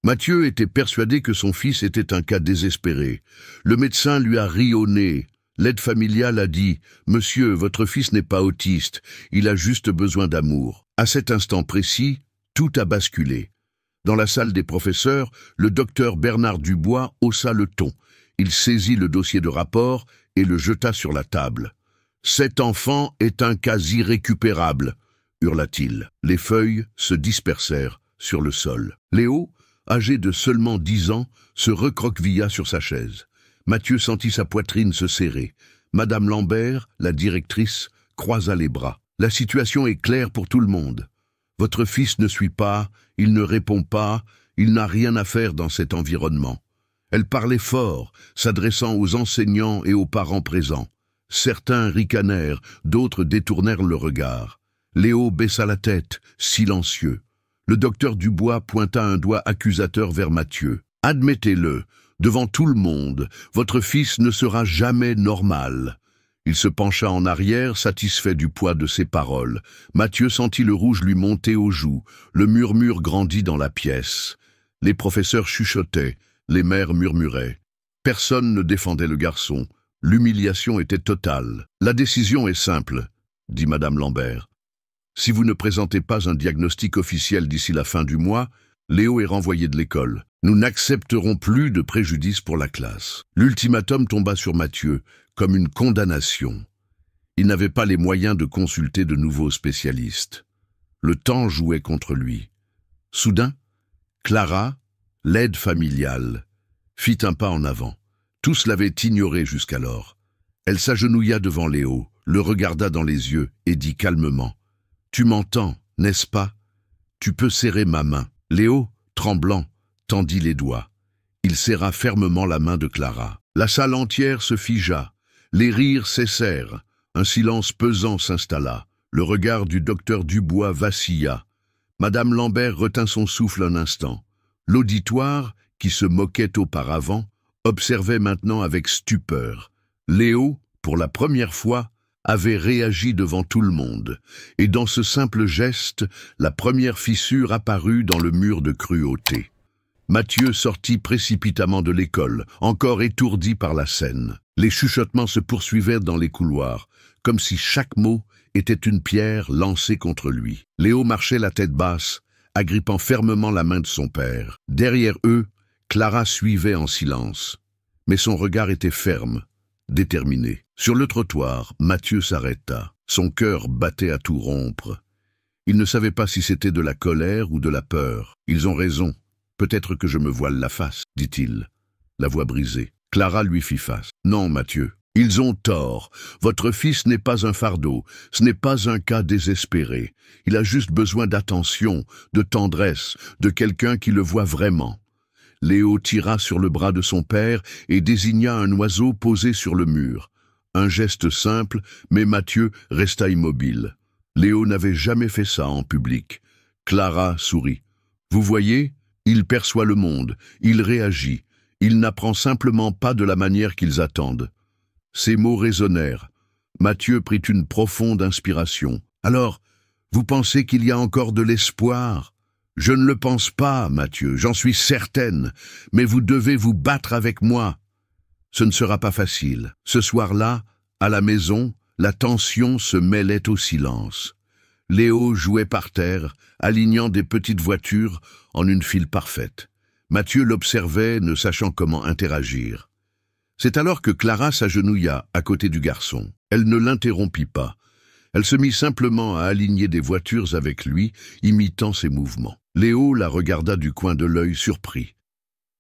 Mathieu était persuadé que son fils était un cas désespéré. Le médecin lui a ri au nez. L'aide familiale a dit « Monsieur, votre fils n'est pas autiste, il a juste besoin d'amour ». À cet instant précis, tout a basculé. Dans la salle des professeurs, le docteur Bernard Dubois haussa le ton. Il saisit le dossier de rapport et le jeta sur la table. « Cet enfant est un cas irrécupérable », hurla-t-il. Les feuilles se dispersèrent sur le sol. Léo, âgé de seulement 10 ans, se recroquevilla sur sa chaise. Mathieu sentit sa poitrine se serrer. Madame Lambert, la directrice, croisa les bras. « La situation est claire pour tout le monde. Votre fils ne suit pas, il ne répond pas, il n'a rien à faire dans cet environnement. » Elle parlait fort, s'adressant aux enseignants et aux parents présents. Certains ricanèrent, d'autres détournèrent le regard. Léo baissa la tête, silencieux. Le docteur Dubois pointa un doigt accusateur vers Mathieu. « Admettez-le, devant tout le monde, votre fils ne sera jamais normal. » Il se pencha en arrière, satisfait du poids de ses paroles. Mathieu sentit le rouge lui monter aux joues. Le murmure grandit dans la pièce. Les professeurs chuchotaient, les mères murmuraient. Personne ne défendait le garçon. L'humiliation était totale. « La décision est simple, » dit Madame Lambert. « Si vous ne présentez pas un diagnostic officiel d'ici la fin du mois, Léo est renvoyé de l'école. Nous n'accepterons plus de préjudice pour la classe. » L'ultimatum tomba sur Mathieu, comme une condamnation. Il n'avait pas les moyens de consulter de nouveaux spécialistes. Le temps jouait contre lui. Soudain, Clara, l'aide familiale, fit un pas en avant. Tous l'avaient ignoré jusqu'alors. Elle s'agenouilla devant Léo, le regarda dans les yeux et dit calmement « Tu m'entends, n'est-ce pas? Tu peux serrer ma main. » Léo, tremblant, tendit les doigts. Il serra fermement la main de Clara. La salle entière se figea. Les rires cessèrent. Un silence pesant s'installa. Le regard du docteur Dubois vacilla. Madame Lambert retint son souffle un instant. L'auditoire, qui se moquait auparavant, observait maintenant avec stupeur. Léo, pour la première fois, avait réagi devant tout le monde, et dans ce simple geste, la première fissure apparut dans le mur de cruauté. Mathieu sortit précipitamment de l'école, encore étourdi par la scène. Les chuchotements se poursuivaient dans les couloirs, comme si chaque mot était une pierre lancée contre lui. Léo marchait la tête basse, agrippant fermement la main de son père. Derrière eux, Clara suivait en silence, mais son regard était ferme, déterminé. Sur le trottoir, Mathieu s'arrêta. Son cœur battait à tout rompre. Il ne savait pas si c'était de la colère ou de la peur. « Ils ont raison. Peut-être que je me voile la face, » dit-il, la voix brisée. Clara lui fit face. « Non, Mathieu, ils ont tort. Votre fils n'est pas un fardeau. Ce n'est pas un cas désespéré. Il a juste besoin d'attention, de tendresse, de quelqu'un qui le voit vraiment. » Léo tira sur le bras de son père et désigna un oiseau posé sur le mur. Un geste simple, mais Mathieu resta immobile. Léo n'avait jamais fait ça en public. Clara sourit. « Vous voyez, il perçoit le monde, il réagit. Il n'apprend simplement pas de la manière qu'ils attendent. » Ces mots résonnèrent. Mathieu prit une profonde inspiration. « Alors, vous pensez qu'il y a encore de l'espoir ? » « Je ne le pense pas, Mathieu, j'en suis certaine, mais vous devez vous battre avec moi. Ce ne sera pas facile. » Ce soir-là, à la maison, la tension se mêlait au silence. Léo jouait par terre, alignant des petites voitures en une file parfaite. Mathieu l'observait, ne sachant comment interagir. C'est alors que Clara s'agenouilla à côté du garçon. Elle ne l'interrompit pas. Elle se mit simplement à aligner des voitures avec lui, imitant ses mouvements. Léo la regarda du coin de l'œil surpris.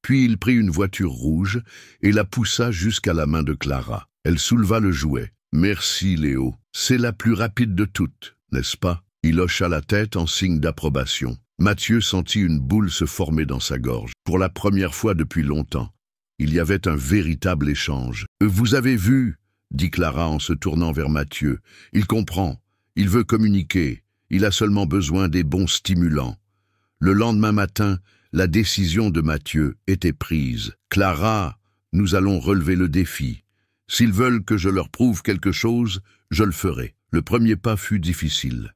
Puis il prit une voiture rouge et la poussa jusqu'à la main de Clara. Elle souleva le jouet. « Merci, Léo. C'est la plus rapide de toutes, n'est-ce pas ?» Il hocha la tête en signe d'approbation. Mathieu sentit une boule se former dans sa gorge. Pour la première fois depuis longtemps, il y avait un véritable échange. « Vous avez vu ?» dit Clara en se tournant vers Mathieu. « Il comprend. Il veut communiquer. Il a seulement besoin des bons stimulants. » Le lendemain matin, la décision de Mathieu était prise. « Clara, nous allons relever le défi. S'ils veulent que je leur prouve quelque chose, je le ferai. » Le premier pas fut difficile.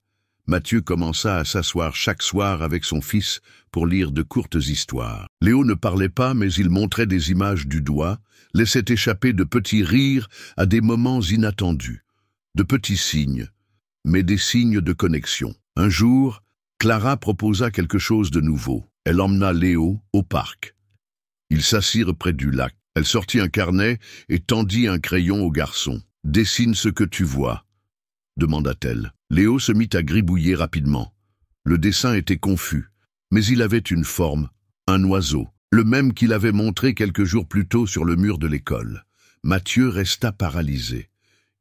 Mathieu commença à s'asseoir chaque soir avec son fils pour lire de courtes histoires. Léo ne parlait pas, mais il montrait des images du doigt, laissait échapper de petits rires à des moments inattendus. De petits signes, mais des signes de connexion. Un jour, Clara proposa quelque chose de nouveau. Elle emmena Léo au parc. Ils s'assirent près du lac. Elle sortit un carnet et tendit un crayon au garçon. « Dessine ce que tu vois », demanda-t-elle. Léo se mit à gribouiller rapidement. Le dessin était confus, mais il avait une forme, un oiseau, le même qu'il avait montré quelques jours plus tôt sur le mur de l'école. Mathieu resta paralysé.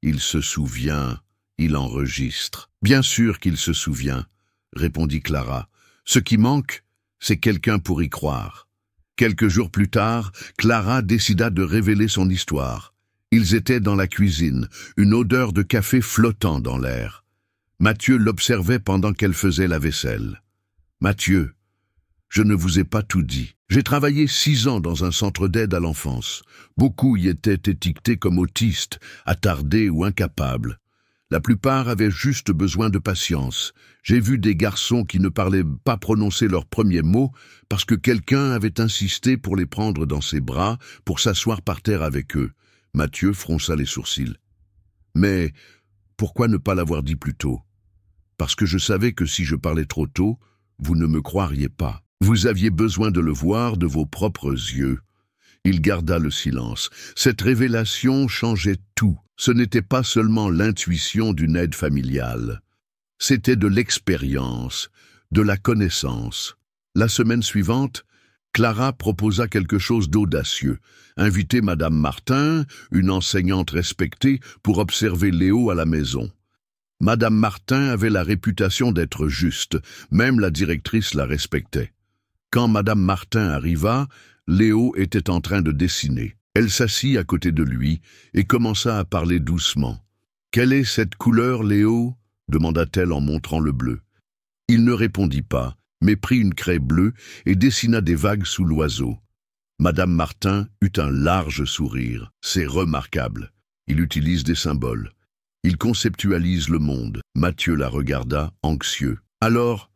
Il se souvient, il enregistre. Bien sûr qu'il se souvient, répondit Clara. Ce qui manque, c'est quelqu'un pour y croire. Quelques jours plus tard, Clara décida de révéler son histoire. Ils étaient dans la cuisine, une odeur de café flottant dans l'air. Mathieu l'observait pendant qu'elle faisait la vaisselle. « Mathieu, je ne vous ai pas tout dit. J'ai travaillé 6 ans dans un centre d'aide à l'enfance. Beaucoup y étaient étiquetés comme autistes, attardés ou incapables. La plupart avaient juste besoin de patience. J'ai vu des garçons qui ne parlaient pas prononcer leurs premiers mots parce que quelqu'un avait insisté pour les prendre dans ses bras, pour s'asseoir par terre avec eux. » Mathieu fronça les sourcils. « Mais pourquoi ne pas l'avoir dit plus tôt ? Parce que je savais que si je parlais trop tôt, vous ne me croiriez pas. Vous aviez besoin de le voir de vos propres yeux. » Il garda le silence. Cette révélation changeait tout. Ce n'était pas seulement l'intuition d'une aide familiale. C'était de l'expérience, de la connaissance. La semaine suivante, Clara proposa quelque chose d'audacieux. Inviter Madame Martin, une enseignante respectée, pour observer Léo à la maison. Madame Martin avait la réputation d'être juste. Même la directrice la respectait. Quand Madame Martin arriva, Léo était en train de dessiner. Elle s'assit à côté de lui et commença à parler doucement. « Quelle est cette couleur, Léo » demanda-t-elle en montrant le bleu. Il ne répondit pas, mais prit une craie bleue et dessina des vagues sous l'oiseau. Madame Martin eut un large sourire. « C'est remarquable. Il utilise des symboles. Il conceptualise le monde. » Mathieu la regarda, anxieux. « Alors,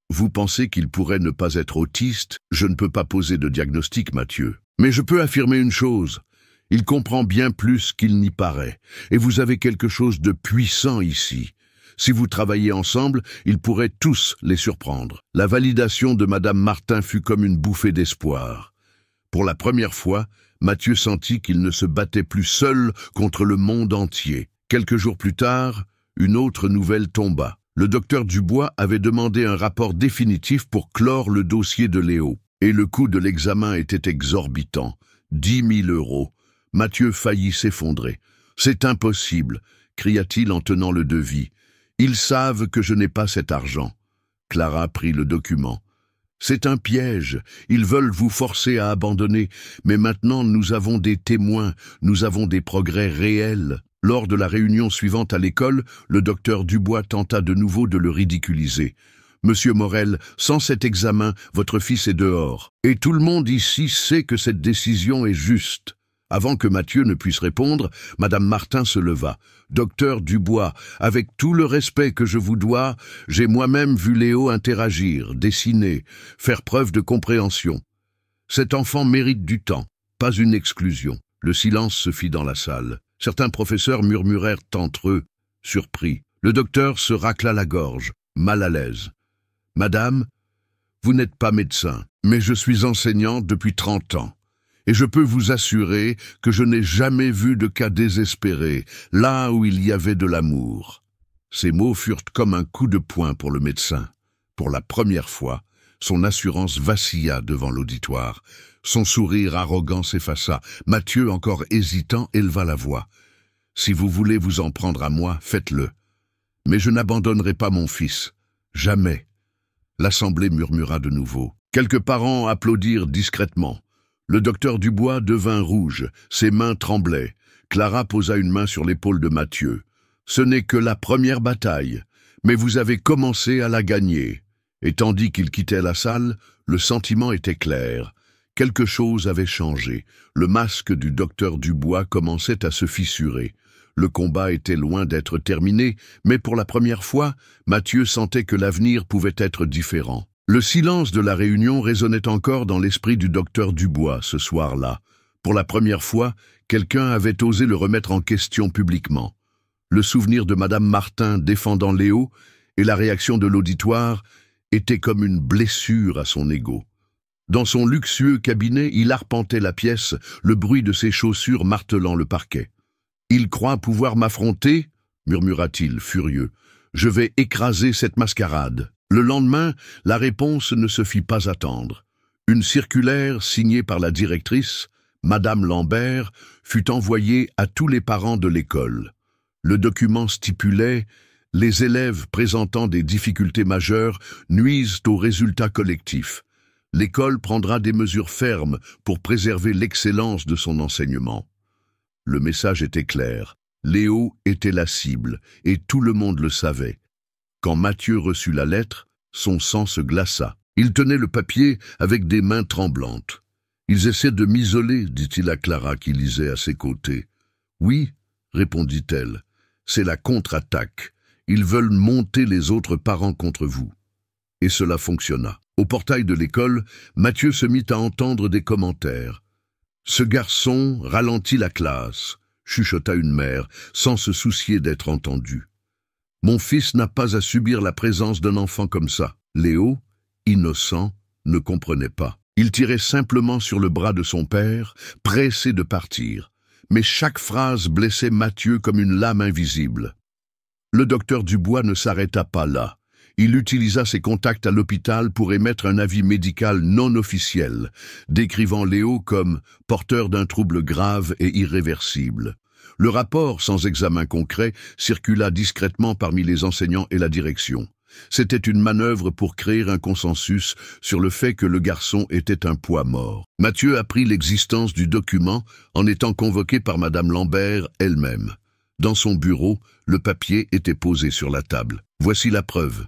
vous pensez qu'il pourrait ne pas être autiste ? Je ne peux pas poser de diagnostic, Mathieu. Mais je peux affirmer une chose. Il comprend bien plus qu'il n'y paraît. Et vous avez quelque chose de puissant ici. Si vous travaillez ensemble, ils pourraient tous les surprendre. » La validation de Madame Martin fut comme une bouffée d'espoir. Pour la première fois, Mathieu sentit qu'il ne se battait plus seul contre le monde entier. Quelques jours plus tard, une autre nouvelle tomba. Le docteur Dubois avait demandé un rapport définitif pour clore le dossier de Léo. Et le coût de l'examen était exorbitant. 10 000 €. Mathieu faillit s'effondrer. « C'est impossible !» cria-t-il en tenant le devis. « Ils savent que je n'ai pas cet argent. » Clara prit le document. « C'est un piège. Ils veulent vous forcer à abandonner. Mais maintenant, nous avons des témoins. Nous avons des progrès réels. » Lors de la réunion suivante à l'école, le docteur Dubois tenta de nouveau de le ridiculiser. « Monsieur Morel, sans cet examen, votre fils est dehors. Et tout le monde ici sait que cette décision est juste. » Avant que Mathieu ne puisse répondre, Madame Martin se leva. « Docteur Dubois, avec tout le respect que je vous dois, j'ai moi-même vu Léo interagir, dessiner, faire preuve de compréhension. Cet enfant mérite du temps, pas une exclusion. » Le silence se fit dans la salle. Certains professeurs murmurèrent entre eux, surpris. Le docteur se racla la gorge, mal à l'aise. « Madame, vous n'êtes pas médecin, mais je suis enseignant depuis 30 ans. Et je peux vous assurer que je n'ai jamais vu de cas désespéré, là où il y avait de l'amour. » Ces mots furent comme un coup de poing pour le médecin. Pour la première fois, son assurance vacilla devant l'auditoire. Son sourire arrogant s'effaça. Mathieu, encore hésitant, éleva la voix. « Si vous voulez vous en prendre à moi, faites-le. Mais je n'abandonnerai pas mon fils. Jamais. » L'assemblée murmura de nouveau. Quelques parents applaudirent discrètement. Le docteur Dubois devint rouge, ses mains tremblaient. Clara posa une main sur l'épaule de Mathieu. « Ce n'est que la première bataille, mais vous avez commencé à la gagner. » Et tandis qu'il quittait la salle, le sentiment était clair. Quelque chose avait changé. Le masque du docteur Dubois commençait à se fissurer. Le combat était loin d'être terminé, mais pour la première fois, Mathieu sentait que l'avenir pouvait être différent. Le silence de la réunion résonnait encore dans l'esprit du docteur Dubois ce soir-là. Pour la première fois, quelqu'un avait osé le remettre en question publiquement. Le souvenir de Madame Martin défendant Léo et la réaction de l'auditoire étaient comme une blessure à son ego. Dans son luxueux cabinet, il arpentait la pièce, le bruit de ses chaussures martelant le parquet. « Il croit pouvoir m'affronter » murmura-t-il, furieux. « Je vais écraser cette mascarade. » Le lendemain, la réponse ne se fit pas attendre. Une circulaire signée par la directrice, Madame Lambert, fut envoyée à tous les parents de l'école. Le document stipulait « Les élèves présentant des difficultés majeures nuisent aux résultats collectifs. L'école prendra des mesures fermes pour préserver l'excellence de son enseignement. » Le message était clair. Léo était la cible, et tout le monde le savait. Quand Mathieu reçut la lettre, son sang se glaça. Il tenait le papier avec des mains tremblantes. « Ils essaient de m'isoler, dit-il à Clara qui lisait à ses côtés. « Oui, répondit-elle, c'est la contre-attaque. Ils veulent monter les autres parents contre vous. » Et cela fonctionna. Au portail de l'école, Mathieu se mit à entendre des commentaires. « Ce garçon ralentit la classe », chuchota une mère, sans se soucier d'être entendue. « Mon fils n'a pas à subir la présence d'un enfant comme ça. » Léo, innocent, ne comprenait pas. Il tirait simplement sur le bras de son père, pressé de partir. Mais chaque phrase blessait Mathieu comme une lame invisible. Le docteur Dubois ne s'arrêta pas là. Il utilisa ses contacts à l'hôpital pour émettre un avis médical non officiel, décrivant Léo comme porteur d'un trouble grave et irréversible. Le rapport, sans examen concret, circula discrètement parmi les enseignants et la direction. C'était une manœuvre pour créer un consensus sur le fait que le garçon était un poids mort. Mathieu apprit l'existence du document en étant convoqué par Madame Lambert elle-même. Dans son bureau, le papier était posé sur la table. « Voici la preuve »,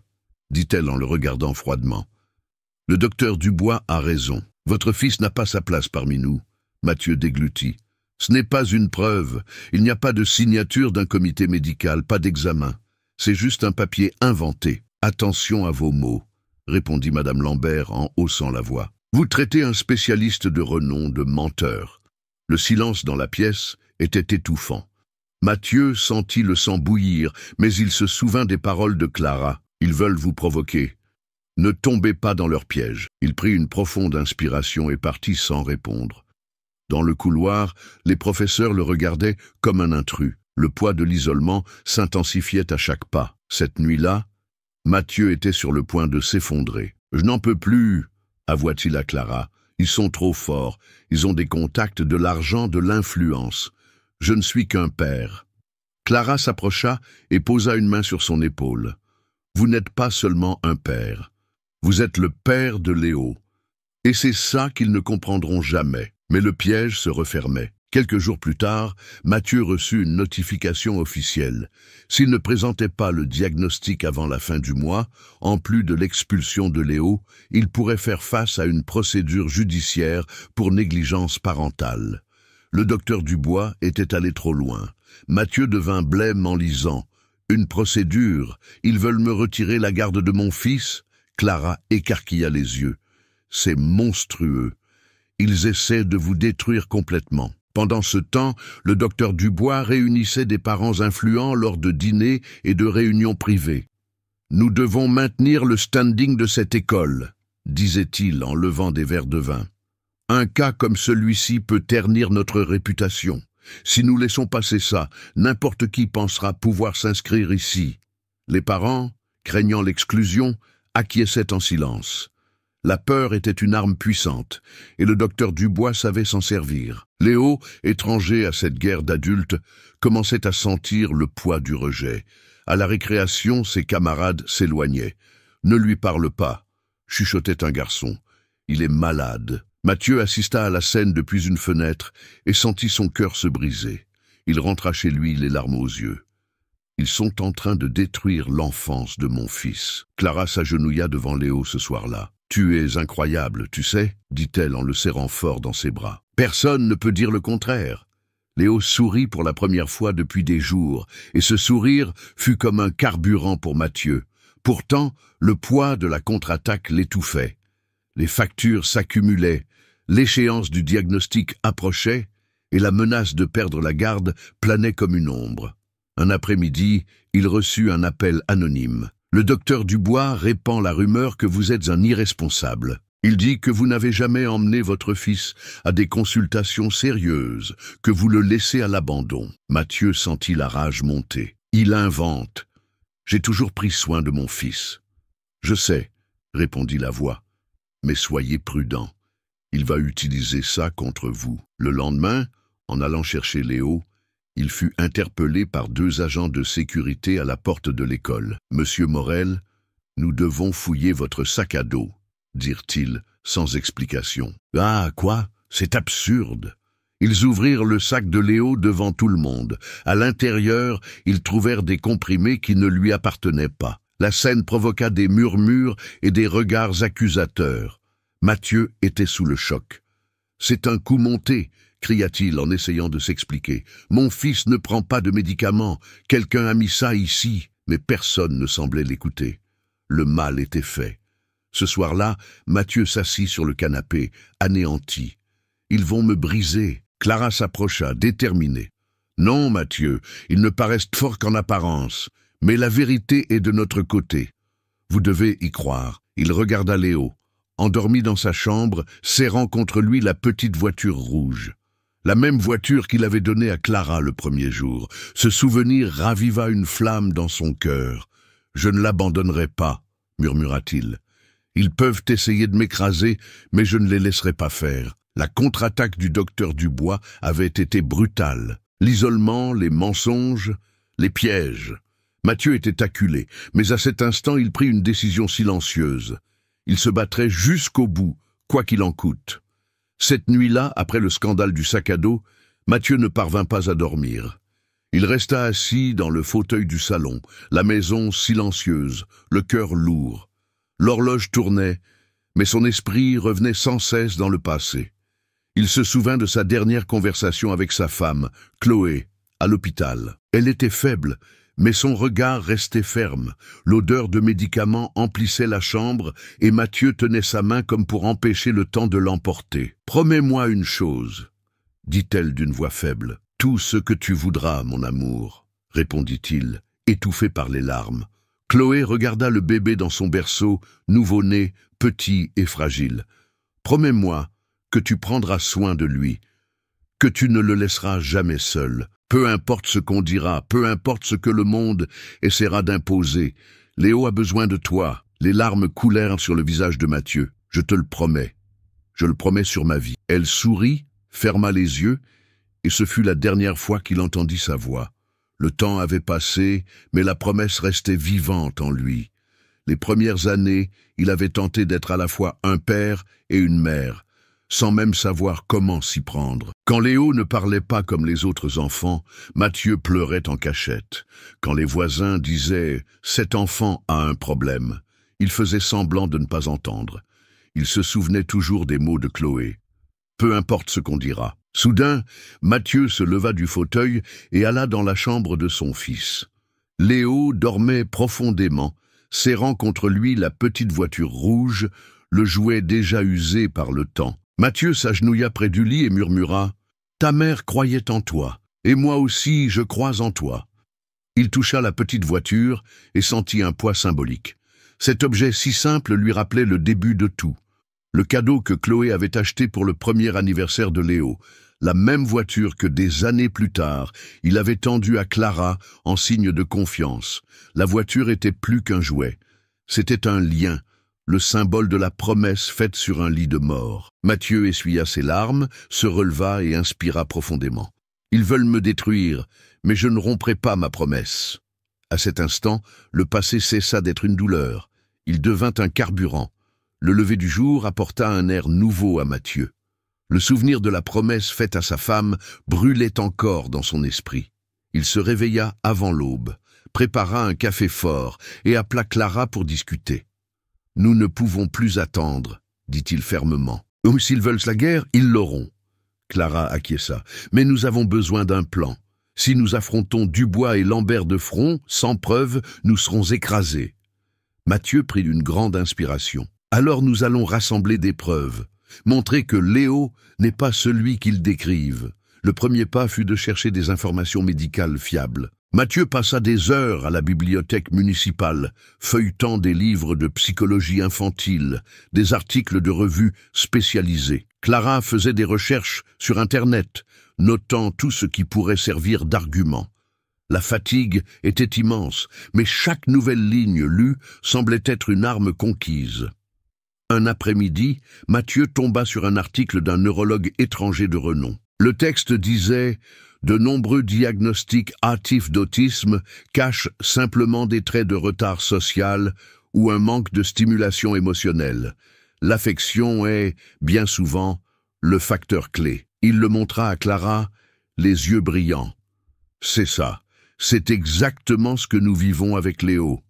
dit-elle en le regardant froidement. « Le docteur Dubois a raison. Votre fils n'a pas sa place parmi nous. » Mathieu déglutit. « Ce n'est pas une preuve. Il n'y a pas de signature d'un comité médical, pas d'examen. C'est juste un papier inventé. Attention à vos mots, » répondit Madame Lambert en haussant la voix. « Vous traitez un spécialiste de renom de menteur. » Le silence dans la pièce était étouffant. Mathieu sentit le sang bouillir, mais il se souvint des paroles de Clara. « Ils veulent vous provoquer. Ne tombez pas dans leur piège. » Il prit une profonde inspiration et partit sans répondre. Dans le couloir, les professeurs le regardaient comme un intrus. Le poids de l'isolement s'intensifiait à chaque pas. Cette nuit-là, Mathieu était sur le point de s'effondrer. « Je n'en peux plus », avoua-t-il à Clara. « Ils sont trop forts. Ils ont des contacts, de l'argent, de l'influence. Je ne suis qu'un père. » Clara s'approcha et posa une main sur son épaule. « Vous n'êtes pas seulement un père. Vous êtes le père de Léo. Et c'est ça qu'ils ne comprendront jamais. » Mais le piège se refermait. Quelques jours plus tard, Mathieu reçut une notification officielle. S'il ne présentait pas le diagnostic avant la fin du mois, en plus de l'expulsion de Léo, il pourrait faire face à une procédure judiciaire pour négligence parentale. Le docteur Dubois était allé trop loin. Mathieu devint blême en lisant « Une procédure, ils veulent me retirer la garde de mon fils ?» Clara écarquilla les yeux. « C'est monstrueux. Ils essaient de vous détruire complètement. » Pendant ce temps, le docteur Dubois réunissait des parents influents lors de dîners et de réunions privées. « Nous devons maintenir le standing de cette école, » disait-il en levant des verres de vin. « Un cas comme celui-ci peut ternir notre réputation. Si nous laissons passer ça, n'importe qui pensera pouvoir s'inscrire ici. » Les parents, craignant l'exclusion, acquiesçaient en silence. La peur était une arme puissante, et le docteur Dubois savait s'en servir. Léo, étranger à cette guerre d'adultes, commençait à sentir le poids du rejet. À la récréation, ses camarades s'éloignaient. « Ne lui parle pas », chuchotait un garçon. « Il est malade. » Mathieu assista à la scène depuis une fenêtre et sentit son cœur se briser. Il rentra chez lui, les larmes aux yeux. « Ils sont en train de détruire l'enfance de mon fils. » Clara s'agenouilla devant Léo ce soir-là. « Tu es incroyable, tu sais » dit-elle en le serrant fort dans ses bras. « Personne ne peut dire le contraire. » Léo sourit pour la première fois depuis des jours, et ce sourire fut comme un carburant pour Mathieu. Pourtant, le poids de la contre-attaque l'étouffait. Les factures s'accumulaient, l'échéance du diagnostic approchait, et la menace de perdre la garde planait comme une ombre. Un après-midi, il reçut un appel anonyme. Le docteur Dubois répand la rumeur que vous êtes un irresponsable. Il dit que vous n'avez jamais emmené votre fils à des consultations sérieuses, que vous le laissez à l'abandon. Mathieu sentit la rage monter. Il invente. J'ai toujours pris soin de mon fils. Je sais, répondit la voix, mais soyez prudent. Il va utiliser ça contre vous. Le lendemain, en allant chercher Léo, il fut interpellé par 2 agents de sécurité à la porte de l'école. « Monsieur Morel, nous devons fouiller votre sac à dos, » dirent-ils sans explication. « Ah, quoi? C'est absurde !» Ils ouvrirent le sac de Léo devant tout le monde. À l'intérieur, ils trouvèrent des comprimés qui ne lui appartenaient pas. La scène provoqua des murmures et des regards accusateurs. Mathieu était sous le choc. « C'est un coup monté !» cria-t-il en essayant de s'expliquer. « Mon fils ne prend pas de médicaments. Quelqu'un a mis ça ici. » Mais personne ne semblait l'écouter. Le mal était fait. Ce soir-là, Mathieu s'assit sur le canapé, anéanti. « Ils vont me briser. » Clara s'approcha, déterminée. « Non, Mathieu, ils ne paraissent forts qu'en apparence. Mais la vérité est de notre côté. Vous devez y croire. » Il regarda Léo, endormi dans sa chambre, serrant contre lui la petite voiture rouge. La même voiture qu'il avait donnée à Clara le premier jour. Ce souvenir raviva une flamme dans son cœur. « Je ne l'abandonnerai pas, » murmura-t-il. « Ils peuvent essayer de m'écraser, mais je ne les laisserai pas faire. » La contre-attaque du docteur Dubois avait été brutale. L'isolement, les mensonges, les pièges. Mathieu était acculé, mais à cet instant il prit une décision silencieuse. Il se battrait jusqu'au bout, quoi qu'il en coûte. Cette nuit-là, après le scandale du sac à dos, Mathieu ne parvint pas à dormir. Il resta assis dans le fauteuil du salon, la maison silencieuse, le cœur lourd. L'horloge tournait, mais son esprit revenait sans cesse dans le passé. Il se souvint de sa dernière conversation avec sa femme, Chloé, à l'hôpital. Elle était faible, mais son regard restait ferme. L'odeur de médicaments emplissait la chambre et Mathieu tenait sa main comme pour empêcher le temps de l'emporter. « Promets-moi une chose, » dit-elle d'une voix faible. « Tout ce que tu voudras, mon amour, » répondit-il, étouffé par les larmes. Chloé regarda le bébé dans son berceau, nouveau-né, petit et fragile. « Promets-moi que tu prendras soin de lui, que tu ne le laisseras jamais seul. Peu importe ce qu'on dira, peu importe ce que le monde essaiera d'imposer. Léo a besoin de toi. » Les larmes coulèrent sur le visage de Mathieu. « Je te le promets. Je le promets sur ma vie. » Elle sourit, ferma les yeux, et ce fut la dernière fois qu'il entendit sa voix. Le temps avait passé, mais la promesse restait vivante en lui. Les premières années, il avait tenté d'être à la fois un père et une mère, sans même savoir comment s'y prendre. Quand Léo ne parlait pas comme les autres enfants, Mathieu pleurait en cachette. Quand les voisins disaient « cet enfant a un problème », il faisait semblant de ne pas entendre. Il se souvenait toujours des mots de Chloé. Peu importe ce qu'on dira. Soudain, Mathieu se leva du fauteuil et alla dans la chambre de son fils. Léo dormait profondément, serrant contre lui la petite voiture rouge, le jouet déjà usé par le temps. Mathieu s'agenouilla près du lit et murmura « Ta mère croyait en toi, et moi aussi je crois en toi. » Il toucha la petite voiture et sentit un poids symbolique. Cet objet si simple lui rappelait le début de tout. Le cadeau que Chloé avait acheté pour le premier anniversaire de Léo, la même voiture que des années plus tard, il avait tendue à Clara en signe de confiance. La voiture était plus qu'un jouet. C'était un lien, le symbole de la promesse faite sur un lit de mort. Mathieu essuya ses larmes, se releva et inspira profondément. « Ils veulent me détruire, mais je ne romprai pas ma promesse. » À cet instant, le passé cessa d'être une douleur. Il devint un carburant. Le lever du jour apporta un air nouveau à Mathieu. Le souvenir de la promesse faite à sa femme brûlait encore dans son esprit. Il se réveilla avant l'aube, prépara un café fort et appela Clara pour discuter. « Nous ne pouvons plus attendre, » dit-il fermement. « S'ils veulent la guerre, ils l'auront. » Clara acquiesça. Mais nous avons besoin d'un plan. Si nous affrontons Dubois et Lambert de front, sans preuve, nous serons écrasés. Mathieu prit une grande inspiration. Alors nous allons rassembler des preuves. Montrer que Léo n'est pas celui qu'ils décrivent. Le premier pas fut de chercher des informations médicales fiables. Mathieu passa des heures à la bibliothèque municipale, feuilletant des livres de psychologie infantile, des articles de revues spécialisées. Clara faisait des recherches sur Internet, notant tout ce qui pourrait servir d'argument. La fatigue était immense, mais chaque nouvelle ligne lue semblait être une arme conquise. Un après-midi, Mathieu tomba sur un article d'un neurologue étranger de renom. Le texte disait « De nombreux diagnostics hâtifs d'autisme cachent simplement des traits de retard social ou un manque de stimulation émotionnelle. L'affection est, bien souvent, le facteur clé. » Il le montra à Clara, les yeux brillants. « C'est ça, c'est exactement ce que nous vivons avec Léo. »«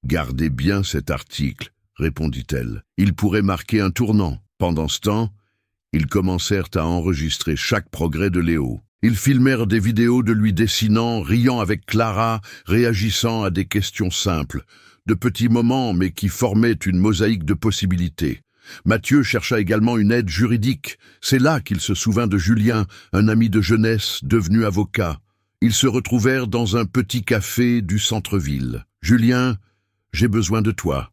Gardez bien cet article, » répondit-elle. « Il pourrait marquer un tournant. » Pendant ce temps, ils commencèrent à enregistrer chaque progrès de Léo. Ils filmèrent des vidéos de lui dessinant, riant avec Clara, réagissant à des questions simples. De petits moments, mais qui formaient une mosaïque de possibilités. Mathieu chercha également une aide juridique. C'est là qu'il se souvint de Julien, un ami de jeunesse devenu avocat. Ils se retrouvèrent dans un petit café du centre-ville. « Julien, j'ai besoin de toi.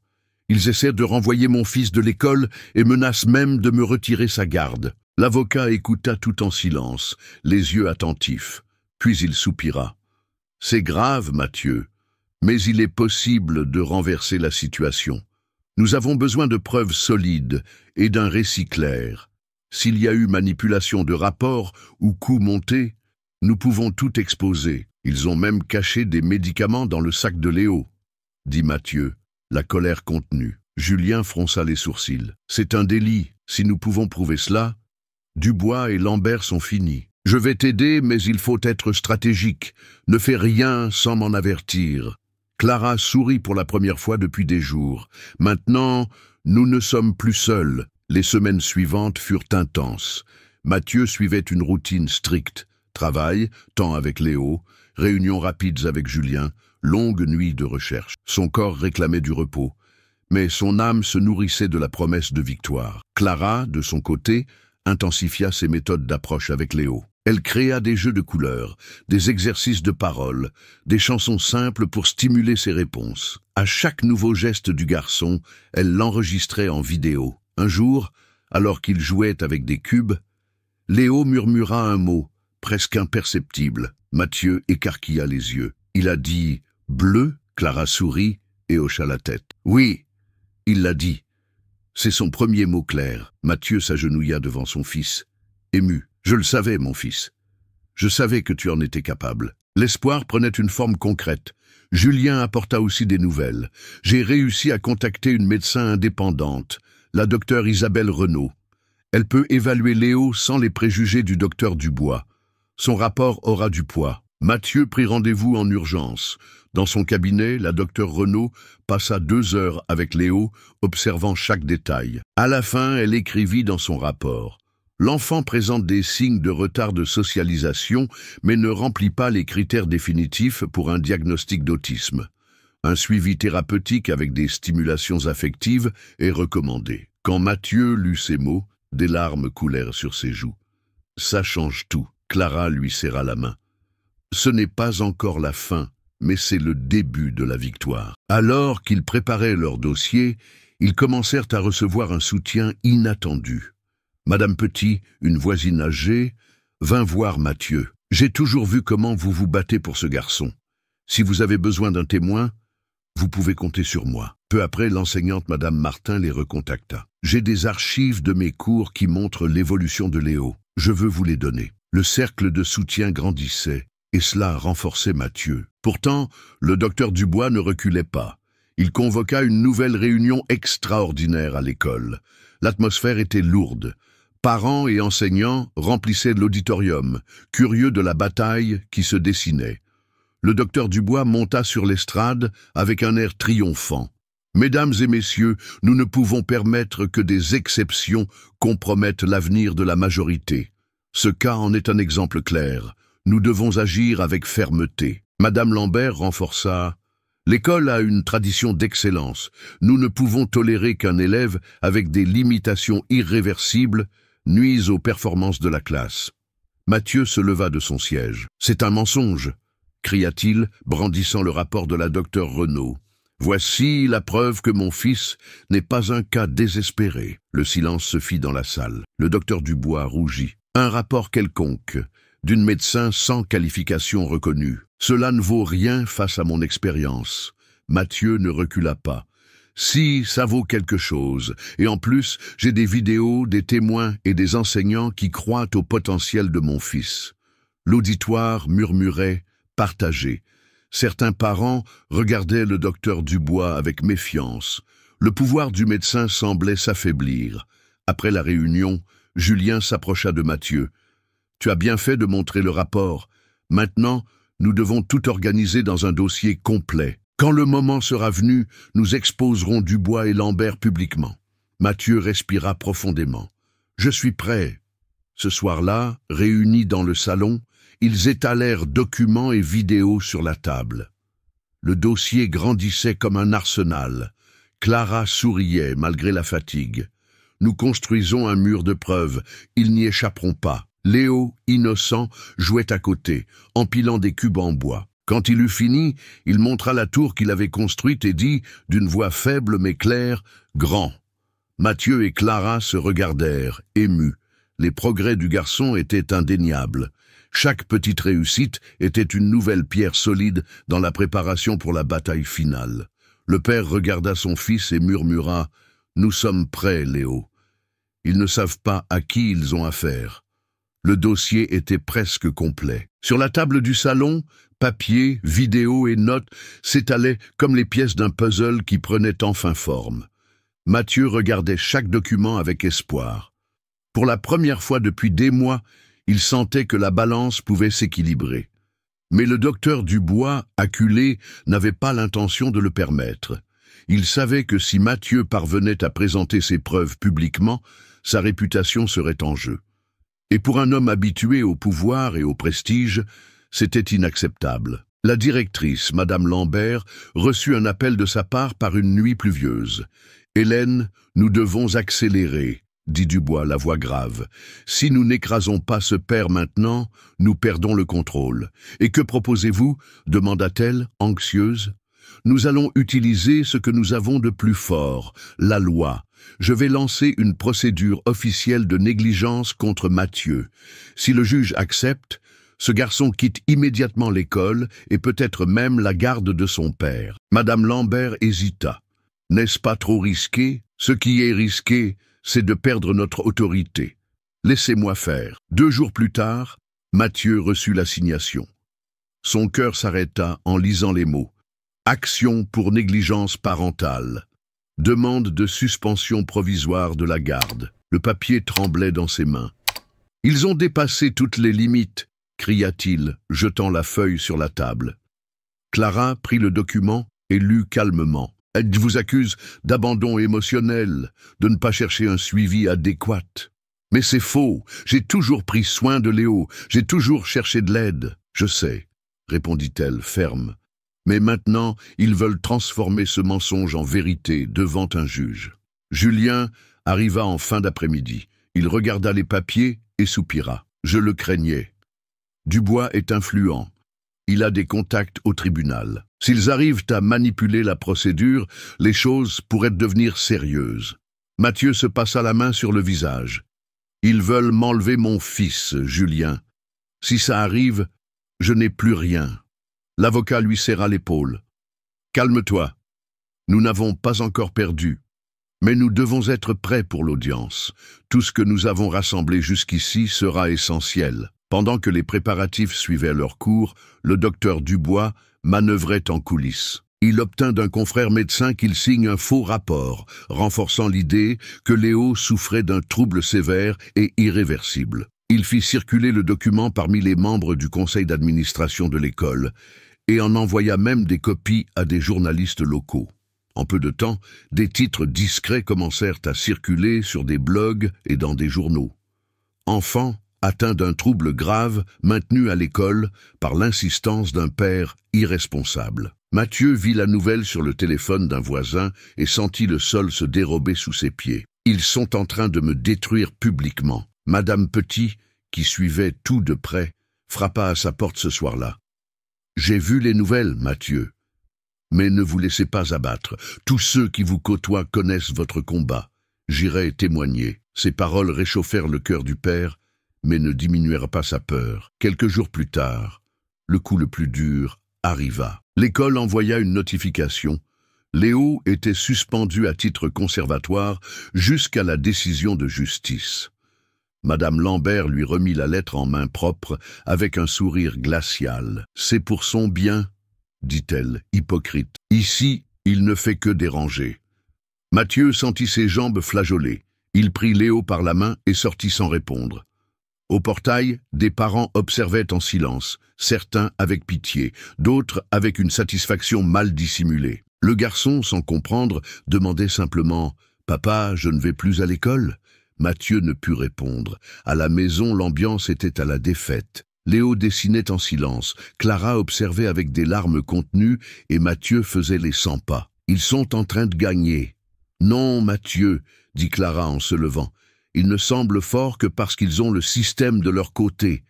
Ils essaient de renvoyer mon fils de l'école et menacent même de me retirer sa garde. » L'avocat écouta tout en silence, les yeux attentifs. Puis il soupira. « C'est grave, Mathieu, mais il est possible de renverser la situation. Nous avons besoin de preuves solides et d'un récit clair. S'il y a eu manipulation de rapports ou coups montés, nous pouvons tout exposer. Ils ont même caché des médicaments dans le sac de Léo, » dit Mathieu, la colère contenue. Julien fronça les sourcils. « C'est un délit. Si nous pouvons prouver cela, Dubois et Lambert sont finis. Je vais t'aider, mais il faut être stratégique. Ne fais rien sans m'en avertir. » Clara sourit pour la première fois depuis des jours. Maintenant, nous ne sommes plus seuls. Les semaines suivantes furent intenses. Mathieu suivait une routine stricte. Travail, temps avec Léo, réunions rapides avec Julien, longues nuits de recherche. Son corps réclamait du repos, mais son âme se nourrissait de la promesse de victoire. Clara, de son côté, intensifia ses méthodes d'approche avec Léo. Elle créa des jeux de couleurs, des exercices de parole, des chansons simples pour stimuler ses réponses. À chaque nouveau geste du garçon, elle l'enregistrait en vidéo. Un jour, alors qu'il jouait avec des cubes, Léo murmura un mot, presque imperceptible. Mathieu écarquilla les yeux. Il a dit « bleu », Clara sourit et hocha la tête. « Oui, il l'a dit. C'est son premier mot clair. » Mathieu s'agenouilla devant son fils, ému. « Je le savais, mon fils. Je savais que tu en étais capable. » L'espoir prenait une forme concrète. Julien apporta aussi des nouvelles. J'ai réussi à contacter une médecin indépendante, la docteure Isabelle Renaud. Elle peut évaluer Léo sans les préjugés du docteur Dubois. Son rapport aura du poids. Mathieu prit rendez-vous en urgence. Dans son cabinet, la docteure Renaud passa 2 heures avec Léo, observant chaque détail. À la fin, elle écrivit dans son rapport. L'enfant présente des signes de retard de socialisation, mais ne remplit pas les critères définitifs pour un diagnostic d'autisme. Un suivi thérapeutique avec des stimulations affectives est recommandé. Quand Mathieu lut ces mots, des larmes coulèrent sur ses joues. « Ça change tout. » Clara lui serra la main. « Ce n'est pas encore la fin, mais c'est le début de la victoire. » Alors qu'ils préparaient leur dossier, ils commencèrent à recevoir un soutien inattendu. Madame Petit, une voisine âgée, vint voir Mathieu. « J'ai toujours vu comment vous vous battez pour ce garçon. Si vous avez besoin d'un témoin, vous pouvez compter sur moi. » Peu après, l'enseignante Madame Martin les recontacta. « J'ai des archives de mes cours qui montrent l'évolution de Léo. Je veux vous les donner. » Le cercle de soutien grandissait, et cela renforçait Mathieu. Pourtant, le docteur Dubois ne reculait pas. Il convoqua une nouvelle réunion extraordinaire à l'école. L'atmosphère était lourde. Parents et enseignants remplissaient l'auditorium, curieux de la bataille qui se dessinait. Le docteur Dubois monta sur l'estrade avec un air triomphant. « Mesdames et messieurs, nous ne pouvons permettre que des exceptions compromettent l'avenir de la majorité. Ce cas en est un exemple clair. Nous devons agir avec fermeté. Madame Lambert renforça. L'école a une tradition d'excellence. Nous ne pouvons tolérer qu'un élève avec des limitations irréversibles nuise aux performances de la classe. Mathieu se leva de son siège. « C'est un mensonge !» cria-t-il, brandissant le rapport de la docteure Renaud. « Voici la preuve que mon fils n'est pas un cas désespéré. » Le silence se fit dans la salle. Le docteur Dubois rougit. « Un rapport quelconque, d'une médecin sans qualification reconnue. Cela ne vaut rien face à mon expérience. » Mathieu ne recula pas. « Si, ça vaut quelque chose. Et en plus, j'ai des vidéos, des témoins et des enseignants qui croient au potentiel de mon fils. » L'auditoire murmurait, partagé. Certains parents regardaient le docteur Dubois avec méfiance. Le pouvoir du médecin semblait s'affaiblir. Après la réunion, Julien s'approcha de Mathieu. « Tu as bien fait de montrer le rapport. Maintenant, nous devons tout organiser dans un dossier complet. Quand le moment sera venu, nous exposerons Dubois et Lambert publiquement. » Mathieu respira profondément. « Je suis prêt. » Ce soir-là, réunis dans le salon, ils étalèrent documents et vidéos sur la table. Le dossier grandissait comme un arsenal. Clara souriait malgré la fatigue. « Nous construisons un mur de preuves, ils n'y échapperont pas. » Léo, innocent, jouait à côté, empilant des cubes en bois. Quand il eut fini, il montra la tour qu'il avait construite et dit, d'une voix faible mais claire, « Grand ». Mathieu et Clara se regardèrent, émus. Les progrès du garçon étaient indéniables. Chaque petite réussite était une nouvelle pierre solide dans la préparation pour la bataille finale. Le père regarda son fils et murmura, « Nous sommes prêts, Léo. » Ils ne savent pas à qui ils ont affaire. Le dossier était presque complet. Sur la table du salon, papier, vidéos et notes s'étalaient comme les pièces d'un puzzle qui prenait enfin forme. Mathieu regardait chaque document avec espoir. Pour la première fois depuis des mois, il sentait que la balance pouvait s'équilibrer. Mais le docteur Dubois, acculé, n'avait pas l'intention de le permettre. Il savait que si Mathieu parvenait à présenter ses preuves publiquement, sa réputation serait en jeu. Et pour un homme habitué au pouvoir et au prestige, c'était inacceptable. La directrice, Madame Lambert, reçut un appel de sa part par une nuit pluvieuse. « Hélène, nous devons accélérer, » dit Dubois, la voix grave. « Si nous n'écrasons pas ce père maintenant, nous perdons le contrôle. »« Et que proposez-vous » demanda-t-elle, anxieuse. « Nous allons utiliser ce que nous avons de plus fort, la loi. Je vais lancer une procédure officielle de négligence contre Mathieu. Si le juge accepte, ce garçon quitte immédiatement l'école et peut-être même la garde de son père. » Madame Lambert hésita. « N'est-ce pas trop risqué ? Ce qui est risqué, c'est de perdre notre autorité. Laissez-moi faire. » 2 jours plus tard, Mathieu reçut l'assignation. Son cœur s'arrêta en lisant les mots. « Action pour négligence parentale. Demande de suspension provisoire de la garde. » Le papier tremblait dans ses mains. « Ils ont dépassé toutes les limites, » cria-t-il, jetant la feuille sur la table. Clara prit le document et lut calmement. « Elle vous accuse d'abandon émotionnel, de ne pas chercher un suivi adéquat. »« Mais c'est faux, j'ai toujours pris soin de Léo, j'ai toujours cherché de l'aide. »« Je sais, » répondit-elle, ferme. « Mais maintenant, ils veulent transformer ce mensonge en vérité devant un juge. » Julien arriva en fin d'après-midi. Il regarda les papiers et soupira. « Je le craignais. Dubois est influent. Il a des contacts au tribunal. S'ils arrivent à manipuler la procédure, les choses pourraient devenir sérieuses. » Mathieu se passa la main sur le visage. « Ils veulent m'enlever mon fils, Julien. Si ça arrive, je n'ai plus rien. » L'avocat lui serra l'épaule. « Calme-toi. Nous n'avons pas encore perdu. Mais nous devons être prêts pour l'audience. Tout ce que nous avons rassemblé jusqu'ici sera essentiel. » Pendant que les préparatifs suivaient leur cours, le docteur Dubois manœuvrait en coulisses. Il obtint d'un confrère médecin qu'il signe un faux rapport, renforçant l'idée que Léo souffrait d'un trouble sévère et irréversible. Il fit circuler le document parmi les membres du conseil d'administration de l'école et en envoya même des copies à des journalistes locaux. En peu de temps, des titres discrets commencèrent à circuler sur des blogs et dans des journaux. Enfant, atteint d'un trouble grave, maintenu à l'école par l'insistance d'un père irresponsable. Mathieu vit la nouvelle sur le téléphone d'un voisin et sentit le sol se dérober sous ses pieds. « Ils sont en train de me détruire publiquement. » Madame Petit, qui suivait tout de près, frappa à sa porte ce soir-là. « J'ai vu les nouvelles, Mathieu. Mais ne vous laissez pas abattre. Tous ceux qui vous côtoient connaissent votre combat. J'irai témoigner. » Ces paroles réchauffèrent le cœur du père, mais ne diminuèrent pas sa peur. Quelques jours plus tard, le coup le plus dur arriva. L'école envoya une notification. Léo était suspendu à titre conservatoire jusqu'à la décision de justice. Madame Lambert lui remit la lettre en main propre avec un sourire glacial. « C'est pour son bien », dit-elle, hypocrite. « Ici, il ne fait que déranger. » Mathieu sentit ses jambes flageoler. Il prit Léo par la main et sortit sans répondre. Au portail, des parents observaient en silence, certains avec pitié, d'autres avec une satisfaction mal dissimulée. Le garçon, sans comprendre, demandait simplement « Papa, je ne vais plus à l'école ?» Mathieu ne put répondre. À la maison, l'ambiance était à la défaite. Léo dessinait en silence, Clara observait avec des larmes contenues et Mathieu faisait les 100 pas. « Ils sont en train de gagner. »« Non, Mathieu, » dit Clara en se levant. « Ils ne semblent forts que parce qu'ils ont le système de leur côté.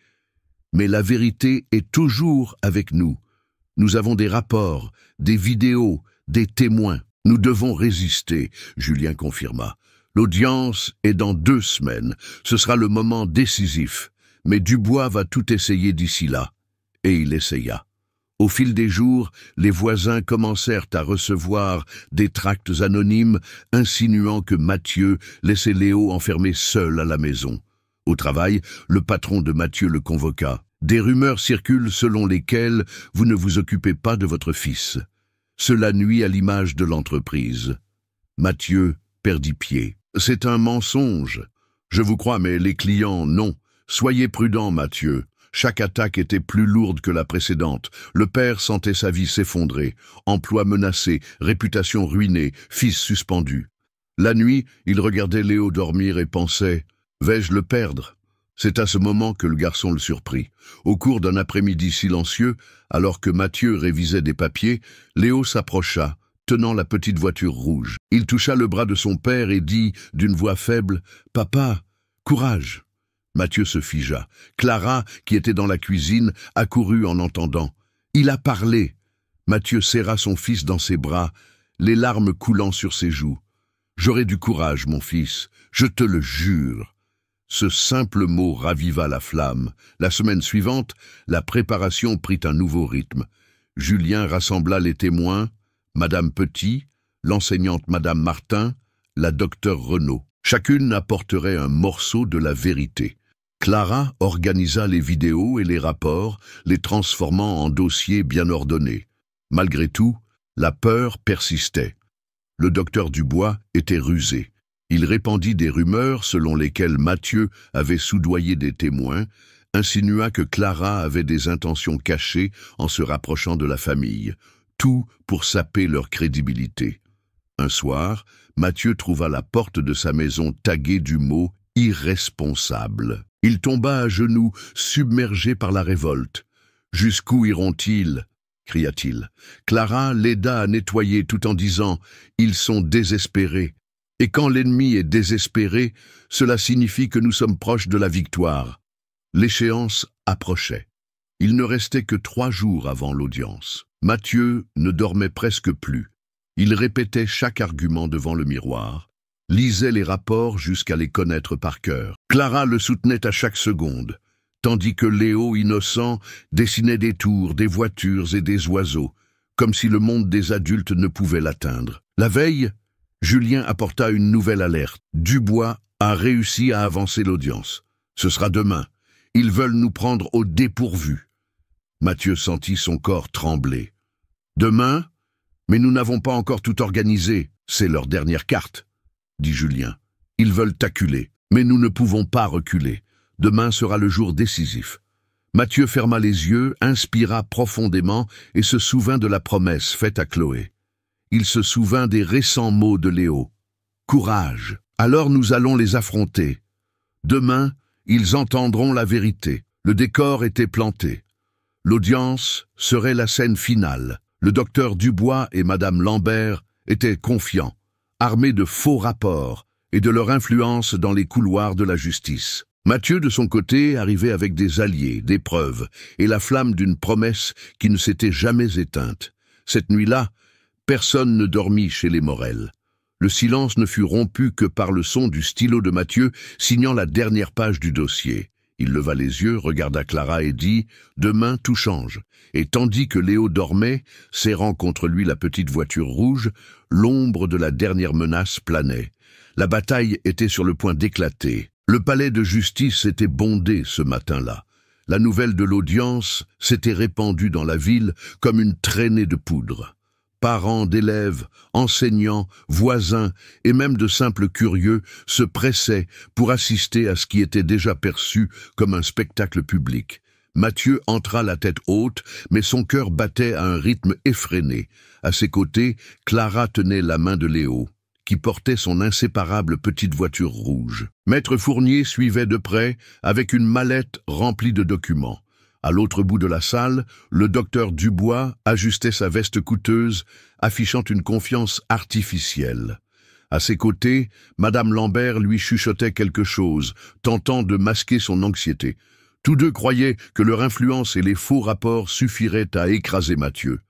Mais la vérité est toujours avec nous. Nous avons des rapports, des vidéos, des témoins. Nous devons résister, » Julien confirma. « L'audience est dans 2 semaines. Ce sera le moment décisif. Mais Dubois va tout essayer d'ici là. » Et il essaya. Au fil des jours, les voisins commencèrent à recevoir des tracts anonymes insinuant que Mathieu laissait Léo enfermé seul à la maison. Au travail, le patron de Mathieu le convoqua. « Des rumeurs circulent selon lesquelles vous ne vous occupez pas de votre fils. Cela nuit à l'image de l'entreprise. » Mathieu perdit pied. « C'est un mensonge. Je vous crois, mais les clients, non. Soyez prudent, Mathieu. » Chaque attaque était plus lourde que la précédente. Le père sentait sa vie s'effondrer. Emploi menacé, réputation ruinée, fils suspendu. La nuit, il regardait Léo dormir et pensait « Vais-je le perdre ?» C'est à ce moment que le garçon le surprit. Au cours d'un après-midi silencieux, alors que Mathieu révisait des papiers, Léo s'approcha, tenant la petite voiture rouge. Il toucha le bras de son père et dit d'une voix faible « Papa, courage !» Mathieu se figea. Clara, qui était dans la cuisine, accourut en entendant. « Il a parlé !» Mathieu serra son fils dans ses bras, les larmes coulant sur ses joues. « J'aurai du courage, mon fils, je te le jure. » Ce simple mot raviva la flamme. La semaine suivante, la préparation prit un nouveau rythme. Julien rassembla les témoins, Madame Petit, l'enseignante Madame Martin, la docteure Renaud. Chacune apporterait un morceau de la vérité. Clara organisa les vidéos et les rapports, les transformant en dossiers bien ordonnés. Malgré tout, la peur persistait. Le docteur Dubois était rusé. Il répandit des rumeurs selon lesquelles Mathieu avait soudoyé des témoins, insinua que Clara avait des intentions cachées en se rapprochant de la famille, tout pour saper leur crédibilité. Un soir, Mathieu trouva la porte de sa maison taguée du mot « irresponsable ». Il tomba à genoux, submergé par la révolte. « Jusqu'où iront-ils » cria-t-il. Clara l'aida à nettoyer tout en disant « Ils sont désespérés ». Et quand l'ennemi est désespéré, cela signifie que nous sommes proches de la victoire. L'échéance approchait. Il ne restait que 3 jours avant l'audience. Mathieu ne dormait presque plus. Il répétait chaque argument devant le miroir, lisait les rapports jusqu'à les connaître par cœur. Clara le soutenait à chaque seconde, tandis que Léo, innocent, dessinait des tours, des voitures et des oiseaux, comme si le monde des adultes ne pouvait l'atteindre. La veille, Julien apporta une nouvelle alerte. Dubois a réussi à avancer l'audience. Ce sera demain. Ils veulent nous prendre au dépourvu. Mathieu sentit son corps trembler. Demain ? Mais nous n'avons pas encore tout organisé. C'est leur dernière carte, dit Julien. Ils veulent t'acculer, mais nous ne pouvons pas reculer. Demain sera le jour décisif. Mathieu ferma les yeux, inspira profondément et se souvint de la promesse faite à Chloé. Il se souvint des récents mots de Léo. « Courage, alors nous allons les affronter. Demain, Ils entendront la vérité. Le décor était planté. L'audience serait la scène finale. Le docteur Dubois et madame Lambert étaient confiants, armés de faux rapports et de leur influence dans les couloirs de la justice. Mathieu, de son côté, arrivait avec des alliés, des preuves et la flamme d'une promesse qui ne s'était jamais éteinte. Cette nuit-là, personne ne dormit chez les Morel. Le silence ne fut rompu que par le son du stylo de Mathieu signant la dernière page du dossier. Il leva les yeux, regarda Clara et dit « Demain, tout change ». Et tandis que Léo dormait, serrant contre lui la petite voiture rouge, l'ombre de la dernière menace planait. La bataille était sur le point d'éclater. Le palais de justice était bondé ce matin-là. La nouvelle de l'audience s'était répandue dans la ville comme une traînée de poudre. Parents d'élèves, enseignants, voisins et même de simples curieux se pressaient pour assister à ce qui était déjà perçu comme un spectacle public. Mathieu entra la tête haute, mais son cœur battait à un rythme effréné. À ses côtés, Clara tenait la main de Léo, qui portait son inséparable petite voiture rouge. Maître Fournier suivait de près avec une mallette remplie de documents. À l'autre bout de la salle, le docteur Dubois ajustait sa veste coûteuse, affichant une confiance artificielle. À ses côtés, madame Lambert lui chuchotait quelque chose, tentant de masquer son anxiété. Tous deux croyaient que leur influence et les faux rapports suffiraient à écraser Mathieu.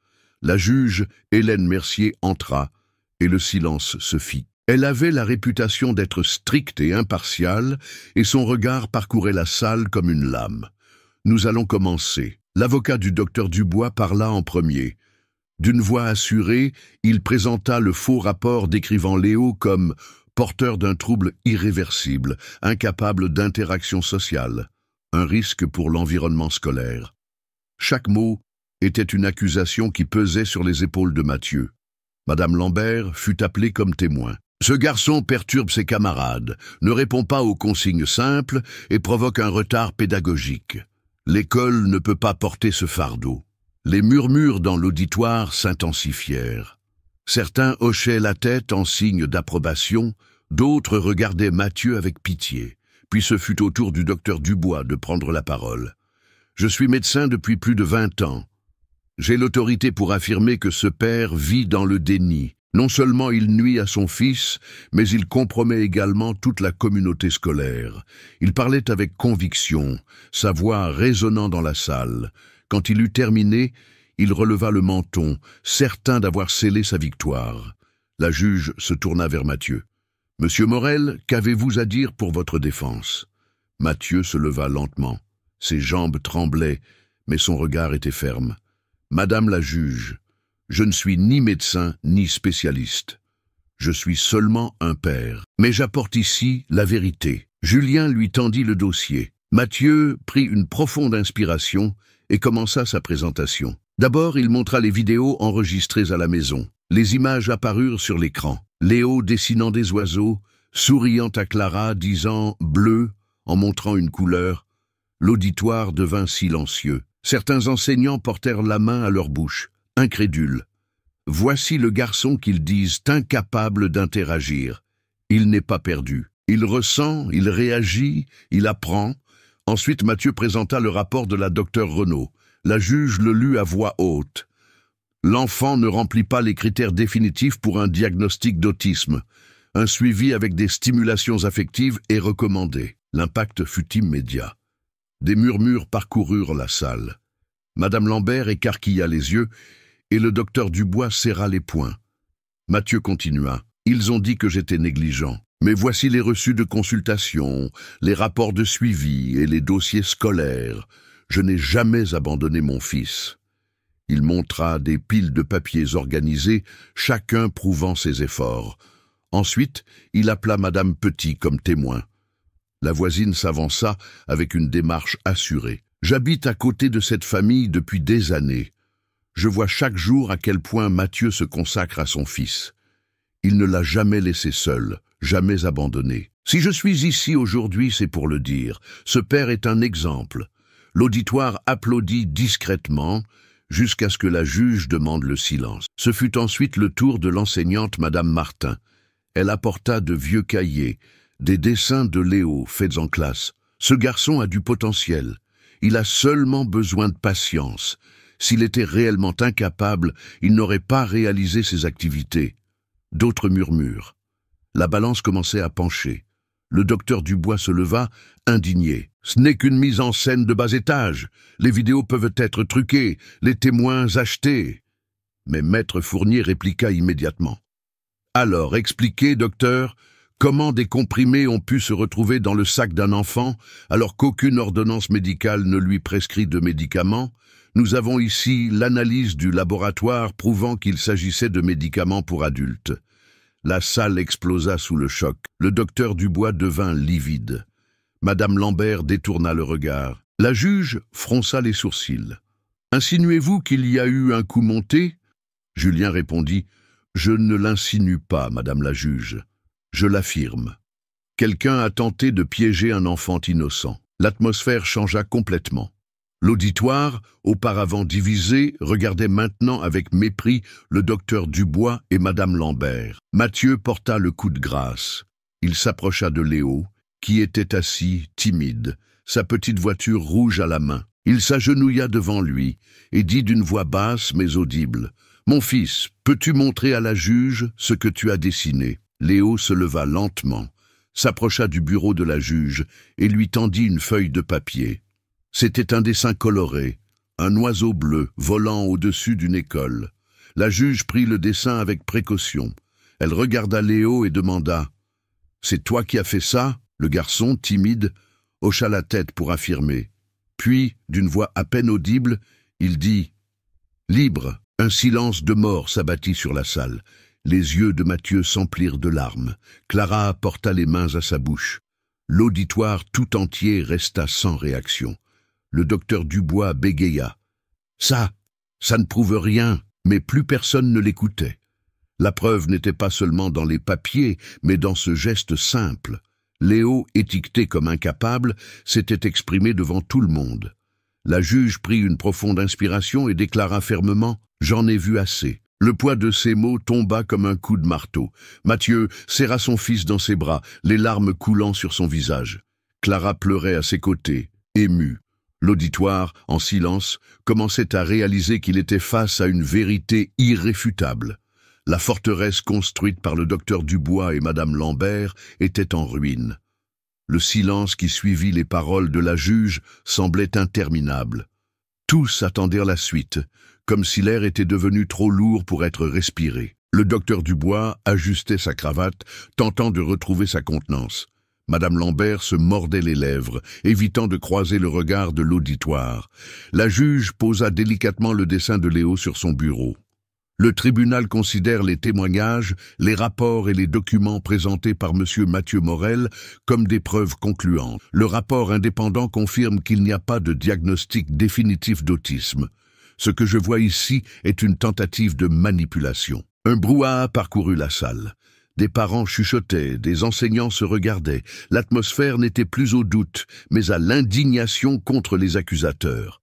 La juge, Hélène Mercier, entra, et le silence se fit. Elle avait la réputation d'être stricte et impartiale, et son regard parcourait la salle comme une lame. Nous allons commencer. L'avocat du docteur Dubois parla en premier. D'une voix assurée, il présenta le faux rapport décrivant Léo comme porteur d'un trouble irréversible, incapable d'interaction sociale, un risque pour l'environnement scolaire. Chaque mot était une accusation qui pesait sur les épaules de Mathieu. Madame Lambert fut appelée comme témoin. Ce garçon perturbe ses camarades, ne répond pas aux consignes simples et provoque un retard pédagogique. L'école ne peut pas porter ce fardeau. Les murmures dans l'auditoire s'intensifièrent. Certains hochaient la tête en signe d'approbation, d'autres regardaient Mathieu avec pitié. Puis ce fut au tour du docteur Dubois de prendre la parole. « Je suis médecin depuis plus de 20 ans. J'ai l'autorité pour affirmer que ce père vit dans le déni. Non seulement il nuit à son fils, mais il compromet également toute la communauté scolaire. Il parlait avec conviction, sa voix résonnant dans la salle. Quand il eut terminé, il releva le menton, certain d'avoir scellé sa victoire. La juge se tourna vers Mathieu. « Monsieur Morel, qu'avez-vous à dire pour votre défense ?» Mathieu se leva lentement. Ses jambes tremblaient, mais son regard était ferme. « Madame la juge, je ne suis ni médecin ni spécialiste. Je suis seulement un père. Mais j'apporte ici la vérité. » Julien lui tendit le dossier. Mathieu prit une profonde inspiration et commença sa présentation. D'abord, il montra les vidéos enregistrées à la maison. Les images apparurent sur l'écran. Léo dessinant des oiseaux, souriant à Clara, disant « bleu » en montrant une couleur. L'auditoire devint silencieux. Certains enseignants portèrent la main à leur bouche. Incrédule. Voici le garçon qu'ils disent incapable d'interagir. Il n'est pas perdu. Il ressent, il réagit, il apprend. Ensuite, Mathieu présenta le rapport de la docteure Renaud. La juge le lut à voix haute. L'enfant ne remplit pas les critères définitifs pour un diagnostic d'autisme. Un suivi avec des stimulations affectives est recommandé. L'impact fut immédiat. Des murmures parcoururent la salle. Madame Lambert écarquilla les yeux et le docteur Dubois serra les poings. Mathieu continua. « Ils ont dit que j'étais négligent. Mais voici les reçus de consultation, les rapports de suivi et les dossiers scolaires. Je n'ai jamais abandonné mon fils. » Il montra des piles de papiers organisés, chacun prouvant ses efforts. Ensuite, il appela Madame Petit comme témoin. La voisine s'avança avec une démarche assurée. « J'habite à côté de cette famille depuis des années. Je vois chaque jour à quel point Mathieu se consacre à son fils. Il ne l'a jamais laissé seul, jamais abandonné. Si je suis ici aujourd'hui, c'est pour le dire. Ce père est un exemple. » L'auditoire applaudit discrètement jusqu'à ce que la juge demande le silence. Ce fut ensuite le tour de l'enseignante Madame Martin. Elle apporta de vieux cahiers, des dessins de Léo faits en classe. Ce garçon a du potentiel. Il a seulement besoin de patience. S'il était réellement incapable, il n'aurait pas réalisé ses activités. D'autres murmurent. La balance commençait à pencher. Le docteur Dubois se leva, indigné. « Ce n'est qu'une mise en scène de bas étage. Les vidéos peuvent être truquées, les témoins achetés. » Mais Maître Fournier répliqua immédiatement. « Alors, expliquez, docteur, comment des comprimés ont pu se retrouver dans le sac d'un enfant alors qu'aucune ordonnance médicale ne lui prescrit de médicaments? Nous avons ici l'analyse du laboratoire prouvant qu'il s'agissait de médicaments pour adultes. » La salle explosa sous le choc. Le docteur Dubois devint livide. Madame Lambert détourna le regard. La juge fronça les sourcils. « Insinuez-vous qu'il y a eu un coup monté ?» Julien répondit. « Je ne l'insinue pas, madame la juge. Je l'affirme. Quelqu'un a tenté de piéger un enfant innocent. » L'atmosphère changea complètement. L'auditoire, auparavant divisé, regardait maintenant avec mépris le docteur Dubois et madame Lambert. Mathieu porta le coup de grâce. Il s'approcha de Léo, qui était assis, timide, sa petite voiture rouge à la main. Il s'agenouilla devant lui et dit d'une voix basse mais audible. « Mon fils, peux-tu montrer à la juge ce que tu as dessiné ?» Léo se leva lentement, s'approcha du bureau de la juge et lui tendit une feuille de papier. C'était un dessin coloré, un oiseau bleu volant au-dessus d'une école. La juge prit le dessin avec précaution. Elle regarda Léo et demanda « C'est toi qui as fait ça ?» Le garçon, timide, hocha la tête pour affirmer. Puis, d'une voix à peine audible, il dit « Libre !» Un silence de mort s'abattit sur la salle. Les yeux de Mathieu s'emplirent de larmes. Clara porta les mains à sa bouche. L'auditoire tout entier resta sans réaction. Le docteur Dubois bégaya. « Ça ne prouve rien !» Mais plus personne ne l'écoutait. La preuve n'était pas seulement dans les papiers, mais dans ce geste simple. Léo, étiqueté comme incapable, s'était exprimé devant tout le monde. La juge prit une profonde inspiration et déclara fermement « J'en ai vu assez ». Le poids de ces mots tomba comme un coup de marteau. Mathieu serra son fils dans ses bras, les larmes coulant sur son visage. Clara pleurait à ses côtés, émue. L'auditoire, en silence, commençait à réaliser qu'il était face à une vérité irréfutable. La forteresse construite par le docteur Dubois et madame Lambert était en ruine. Le silence qui suivit les paroles de la juge semblait interminable. Tous attendirent la suite, comme si l'air était devenu trop lourd pour être respiré. Le docteur Dubois ajustait sa cravate, tentant de retrouver sa contenance. Madame Lambert se mordait les lèvres, évitant de croiser le regard de l'auditoire. La juge posa délicatement le dessin de Léo sur son bureau. Le tribunal considère les témoignages, les rapports et les documents présentés par M. Mathieu Morel comme des preuves concluantes. Le rapport indépendant confirme qu'il n'y a pas de diagnostic définitif d'autisme. Ce que je vois ici est une tentative de manipulation. Un brouhaha parcourut la salle. Des parents chuchotaient, des enseignants se regardaient. L'atmosphère n'était plus au doute, mais à l'indignation contre les accusateurs.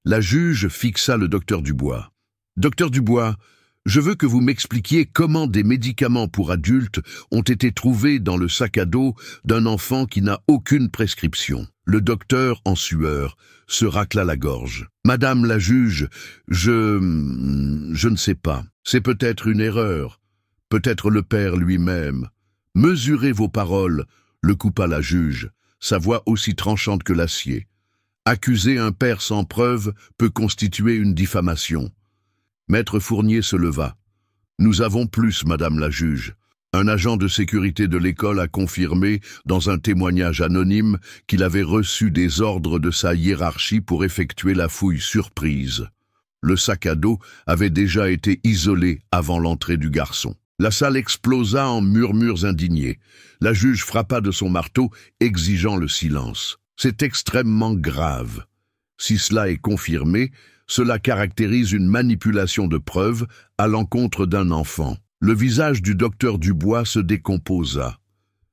La juge fixa le docteur Dubois. « Docteur Dubois, je veux que vous m'expliquiez comment des médicaments pour adultes ont été trouvés dans le sac à dos d'un enfant qui n'a aucune prescription. » Le docteur, en sueur, se racla la gorge. « Madame la juge, je ne sais pas. C'est peut-être une erreur. Peut-être le père lui-même. Mesurez vos paroles, le coupa la juge, sa voix aussi tranchante que l'acier. Accuser un père sans preuve peut constituer une diffamation. » Maître Fournier se leva. « Nous avons plus, madame la juge. Un agent de sécurité de l'école a confirmé, dans un témoignage anonyme, qu'il avait reçu des ordres de sa hiérarchie pour effectuer la fouille surprise. Le sac à dos avait déjà été isolé avant l'entrée du garçon. » La salle explosa en murmures indignés. La juge frappa de son marteau, exigeant le silence. « C'est extrêmement grave. Si cela est confirmé, cela caractérise une manipulation de preuves à l'encontre d'un enfant. » Le visage du docteur Dubois se décomposa.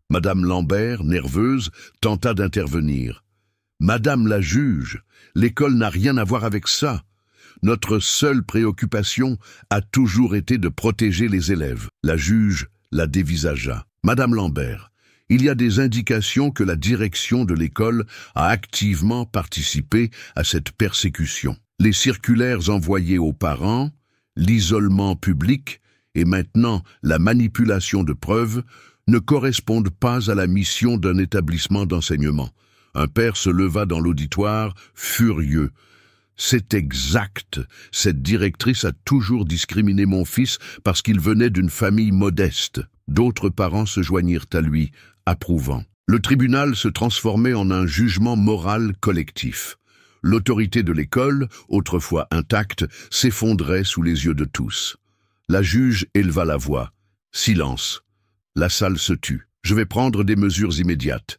Madame Lambert, nerveuse, tenta d'intervenir. « Madame la juge, l'école n'a rien à voir avec ça. Notre seule préoccupation a toujours été de protéger les élèves. » La juge la dévisagea. « Madame Lambert, Il y a des indications que la direction de l'école a activement participé à cette persécution. Les circulaires envoyées aux parents, l'isolement public et maintenant la manipulation de preuves ne correspondent pas à la mission d'un établissement d'enseignement. Un père se leva dans l'auditoire, furieux. C'est exact. Cette directrice a toujours discriminé mon fils parce qu'il venait d'une famille modeste. D'autres parents se joignirent à lui, approuvant. Le tribunal se transformait en un jugement moral collectif. L'autorité de l'école, autrefois intacte, s'effondrait sous les yeux de tous. La juge éleva la voix. Silence. La salle se tut. Je vais prendre des mesures immédiates.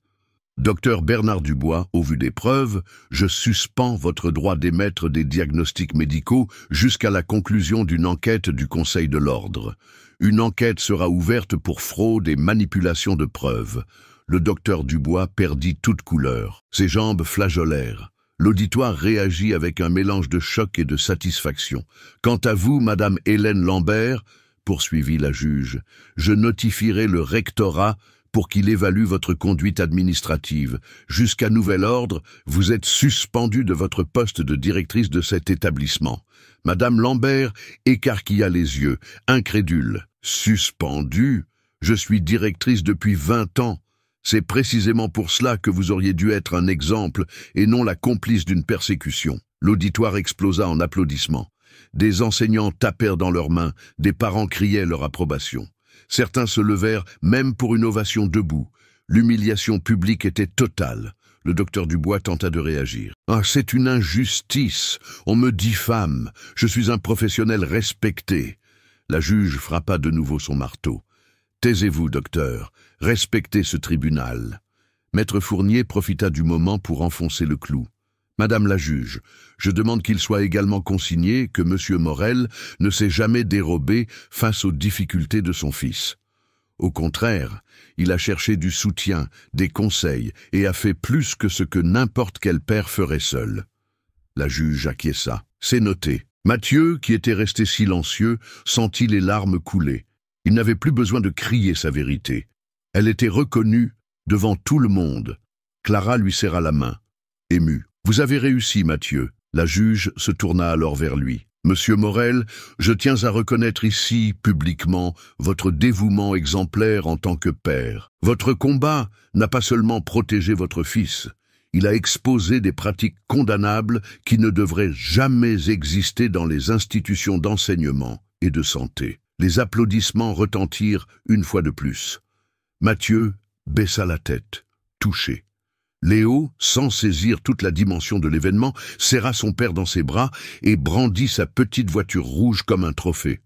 Docteur Bernard Dubois, au vu des preuves, je suspends votre droit d'émettre des diagnostics médicaux jusqu'à la conclusion d'une enquête du Conseil de l'Ordre. Une enquête sera ouverte pour fraude et manipulation de preuves. Le docteur Dubois perdit toute couleur. Ses jambes flageolèrent. L'auditoire réagit avec un mélange de choc et de satisfaction. Quant à vous, Madame Hélène Lambert, poursuivit la juge, je notifierai le rectorat pour qu'il évalue votre conduite administrative. Jusqu'à nouvel ordre, vous êtes suspendue de votre poste de directrice de cet établissement. Madame Lambert écarquilla les yeux, incrédule. Suspendue? Je suis directrice depuis 20 ans. C'est précisément pour cela que vous auriez dû être un exemple et non la complice d'une persécution. L'auditoire explosa en applaudissements. Des enseignants tapèrent dans leurs mains, des parents criaient leur approbation. Certains se levèrent même pour une ovation debout. L'humiliation publique était totale. Le docteur Dubois tenta de réagir. « Ah, c'est une injustice. On me diffame. Je suis un professionnel respecté. » La juge frappa de nouveau son marteau. « Taisez-vous, docteur. Respectez ce tribunal. » Maître Fournier profita du moment pour enfoncer le clou. « Madame la juge, je demande qu'il soit également consigné que M. Morel ne s'est jamais dérobé face aux difficultés de son fils. Au contraire, il a cherché du soutien, des conseils et a fait plus que ce que n'importe quel père ferait seul. » La juge acquiesça. « C'est noté. » Mathieu, qui était resté silencieux, sentit les larmes couler. Il n'avait plus besoin de crier sa vérité. Elle était reconnue devant tout le monde. Clara lui serra la main, émue. « Vous avez réussi, Mathieu. » La juge se tourna alors vers lui. « Monsieur Morel, je tiens à reconnaître ici, publiquement, votre dévouement exemplaire en tant que père. Votre combat n'a pas seulement protégé votre fils, il a exposé des pratiques condamnables qui ne devraient jamais exister dans les institutions d'enseignement et de santé. » Les applaudissements retentirent une fois de plus. Mathieu baissa la tête, touché. Léo, sans saisir toute la dimension de l'événement, serra son père dans ses bras et brandit sa petite voiture rouge comme un trophée.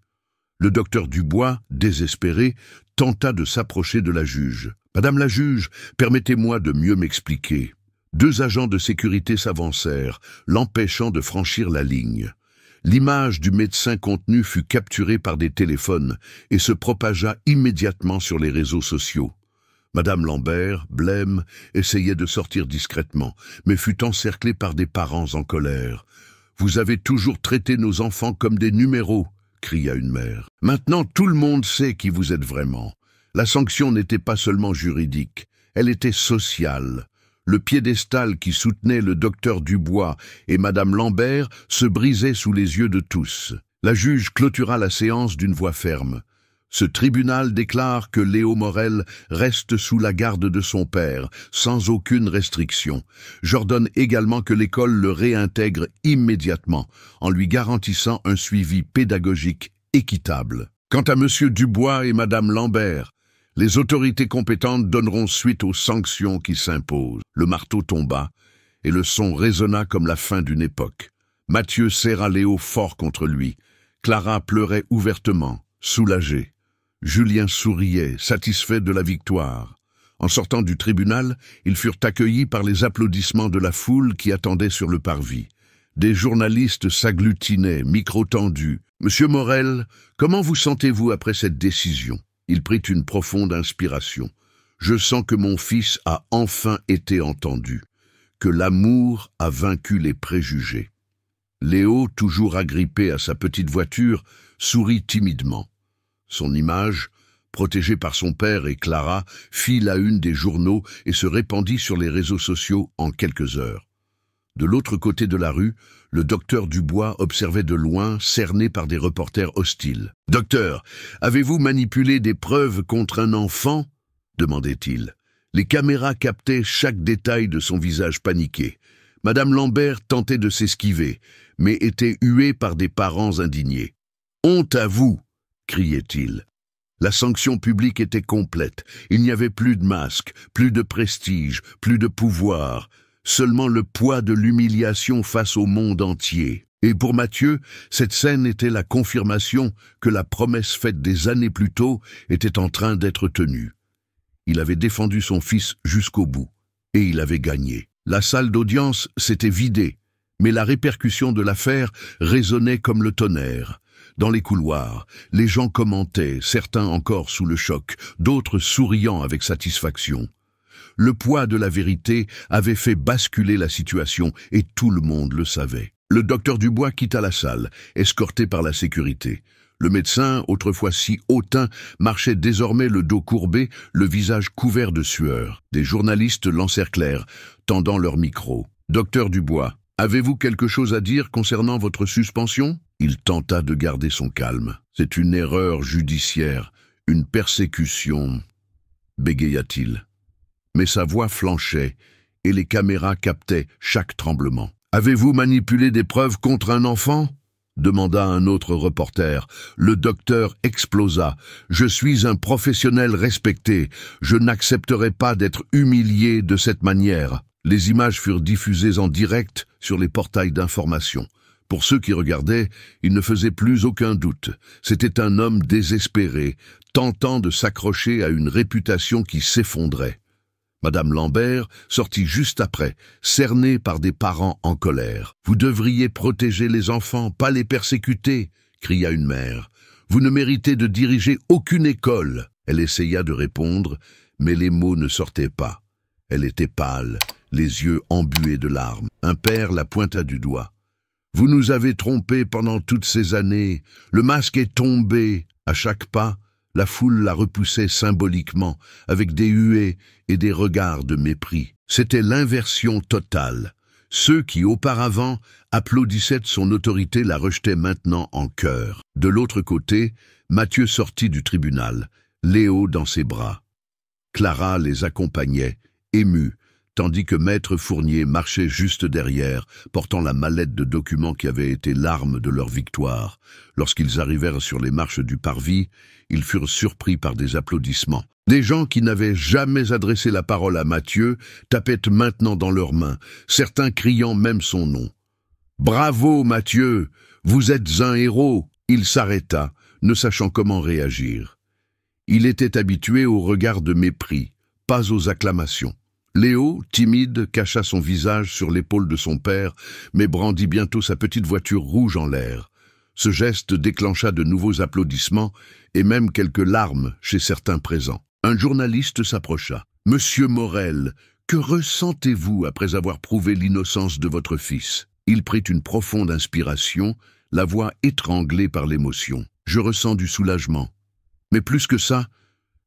Le docteur Dubois, désespéré, tenta de s'approcher de la juge. « Madame la juge, permettez-moi de mieux m'expliquer. » 2 agents de sécurité s'avancèrent, l'empêchant de franchir la ligne. L'image du médecin contenu fut capturée par des téléphones et se propagea immédiatement sur les réseaux sociaux. Madame Lambert, blême, essayait de sortir discrètement, mais fut encerclée par des parents en colère. « Vous avez toujours traité nos enfants comme des numéros !» cria une mère. « Maintenant, tout le monde sait qui vous êtes vraiment. La sanction n'était pas seulement juridique, elle était sociale. » Le piédestal qui soutenait le docteur Dubois et Madame Lambert se brisait sous les yeux de tous. La juge clôtura la séance d'une voix ferme. Ce tribunal déclare que Léo Morel reste sous la garde de son père, sans aucune restriction. J'ordonne également que l'école le réintègre immédiatement, en lui garantissant un suivi pédagogique équitable. Quant à Monsieur Dubois et Madame Lambert, les autorités compétentes donneront suite aux sanctions qui s'imposent. Le marteau tomba, et le son résonna comme la fin d'une époque. Mathieu serra Léo fort contre lui. Clara pleurait ouvertement, soulagée. Julien souriait, satisfait de la victoire. En sortant du tribunal, ils furent accueillis par les applaudissements de la foule qui attendait sur le parvis. Des journalistes s'agglutinaient, micro tendus. « Monsieur Morel, comment vous sentez-vous après cette décision ?» Il prit une profonde inspiration. « Je sens que mon fils a enfin été entendu, que l'amour a vaincu les préjugés. » Léo, toujours agrippé à sa petite voiture, sourit timidement. Son image, protégé par son père et Clara, fit la une des journaux et se répandit sur les réseaux sociaux en quelques heures. De l'autre côté de la rue, le docteur Dubois observait de loin, cerné par des reporters hostiles. « Docteur, avez-vous manipulé des preuves contre un enfant ?» demandait-il. Les caméras captaient chaque détail de son visage paniqué. Madame Lambert tentait de s'esquiver, mais était huée par des parents indignés. « Honte à vous !» criait-il. La sanction publique était complète. Il n'y avait plus de masque, plus de prestige, plus de pouvoir. Seulement le poids de l'humiliation face au monde entier. Et pour Mathieu, cette scène était la confirmation que la promesse faite des années plus tôt était en train d'être tenue. Il avait défendu son fils jusqu'au bout, et il avait gagné. La salle d'audience s'était vidée, mais la répercussion de l'affaire résonnait comme le tonnerre. Dans les couloirs, les gens commentaient, certains encore sous le choc, d'autres souriant avec satisfaction. Le poids de la vérité avait fait basculer la situation et tout le monde le savait. Le docteur Dubois quitta la salle, escorté par la sécurité. Le médecin, autrefois si hautain, marchait désormais le dos courbé, le visage couvert de sueur. Des journalistes l'encerclèrent, tendant leur micro. « Docteur Dubois, avez-vous quelque chose à dire concernant votre suspension ?» Il tenta de garder son calme. « C'est une erreur judiciaire, une persécution, » bégaya-t-il. Mais sa voix flanchait, et les caméras captaient chaque tremblement. « Avez-vous manipulé des preuves contre un enfant ?» demanda un autre reporter. Le docteur explosa. « Je suis un professionnel respecté. Je n'accepterai pas d'être humilié de cette manière. » Les images furent diffusées en direct sur les portails d'information. Pour ceux qui regardaient, il ne faisait plus aucun doute. C'était un homme désespéré, tentant de s'accrocher à une réputation qui s'effondrait. Madame Lambert sortit juste après, cernée par des parents en colère. « Vous devriez protéger les enfants, pas les persécuter !» cria une mère. « Vous ne méritez de diriger aucune école !» Elle essaya de répondre, mais les mots ne sortaient pas. Elle était pâle, les yeux embués de larmes. Un père la pointa du doigt. « Vous nous avez trompés pendant toutes ces années. Le masque est tombé. » À chaque pas, la foule la repoussait symboliquement, avec des huées et des regards de mépris. C'était l'inversion totale. Ceux qui, auparavant, applaudissaient de son autorité la rejetaient maintenant en chœur. De l'autre côté, Mathieu sortit du tribunal, Léo dans ses bras. Clara les accompagnait, émue, tandis que Maître Fournier marchait juste derrière, portant la mallette de documents qui avait été l'arme de leur victoire. Lorsqu'ils arrivèrent sur les marches du parvis, ils furent surpris par des applaudissements. Des gens qui n'avaient jamais adressé la parole à Mathieu tapaient maintenant dans leurs mains, certains criant même son nom. « Bravo, Mathieu, vous êtes un héros !» Il s'arrêta, ne sachant comment réagir. Il était habitué aux regards de mépris, pas aux acclamations. Léo, timide, cacha son visage sur l'épaule de son père, mais brandit bientôt sa petite voiture rouge en l'air. Ce geste déclencha de nouveaux applaudissements et même quelques larmes chez certains présents. Un journaliste s'approcha. « Monsieur Morel, que ressentez-vous après avoir prouvé l'innocence de votre fils ?» Il prit une profonde inspiration, la voix étranglée par l'émotion. « Je ressens du soulagement. Mais plus que ça,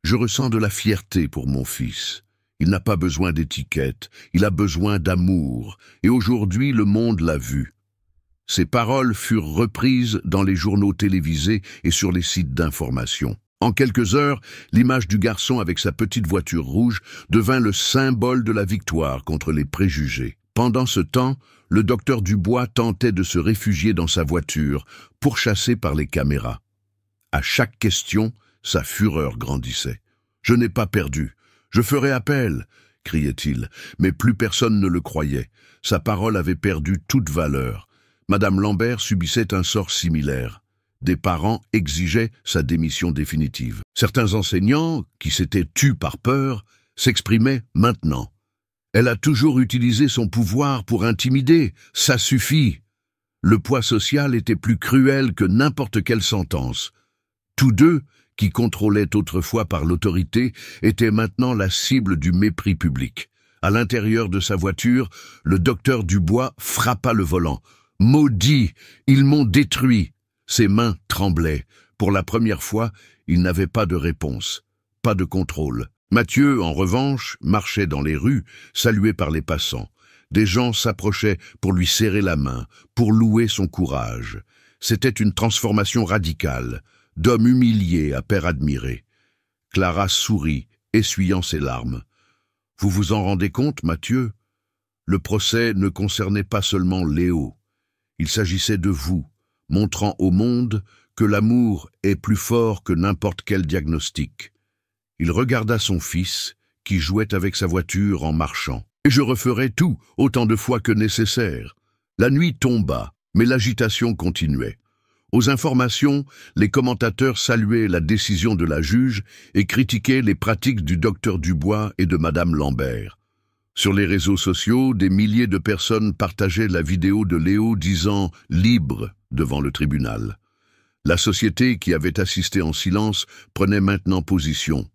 je ressens de la fierté pour mon fils. Il n'a pas besoin d'étiquette, il a besoin d'amour, et aujourd'hui le monde l'a vu. » Ces paroles furent reprises dans les journaux télévisés et sur les sites d'information. En quelques heures, l'image du garçon avec sa petite voiture rouge devint le symbole de la victoire contre les préjugés. Pendant ce temps, le docteur Dubois tentait de se réfugier dans sa voiture, pourchassé par les caméras. À chaque question, sa fureur grandissait. « Je n'ai pas perdu. Je ferai appel !» criait-il, mais plus personne ne le croyait. Sa parole avait perdu toute valeur. Madame Lambert subissait un sort similaire. Des parents exigeaient sa démission définitive. Certains enseignants, qui s'étaient tus par peur, s'exprimaient maintenant. « Elle a toujours utilisé son pouvoir pour intimider, ça suffit !» Le poids social était plus cruel que n'importe quelle sentence. Tous deux, qui contrôlaient autrefois par l'autorité, étaient maintenant la cible du mépris public. À l'intérieur de sa voiture, le docteur Dubois frappa le volant. « Maudits, ils m'ont détruit !» Ses mains tremblaient. Pour la première fois, il n'avait pas de réponse, pas de contrôle. Mathieu, en revanche, marchait dans les rues, salué par les passants. Des gens s'approchaient pour lui serrer la main, pour louer son courage. C'était une transformation radicale, d'homme humilié à père admiré. Clara sourit, essuyant ses larmes. « Vous vous en rendez compte, Mathieu ? Le procès ne concernait pas seulement Léo. Il s'agissait de vous, montrant au monde que l'amour est plus fort que n'importe quel diagnostic. » Il regarda son fils, qui jouait avec sa voiture en marchant. « Et je referai tout, autant de fois que nécessaire. » La nuit tomba, mais l'agitation continuait. Aux informations, les commentateurs saluaient la décision de la juge et critiquaient les pratiques du docteur Dubois et de Madame Lambert. Sur les réseaux sociaux, des milliers de personnes partageaient la vidéo de Léo disant « libre » devant le tribunal. La société, qui avait assisté en silence, prenait maintenant position.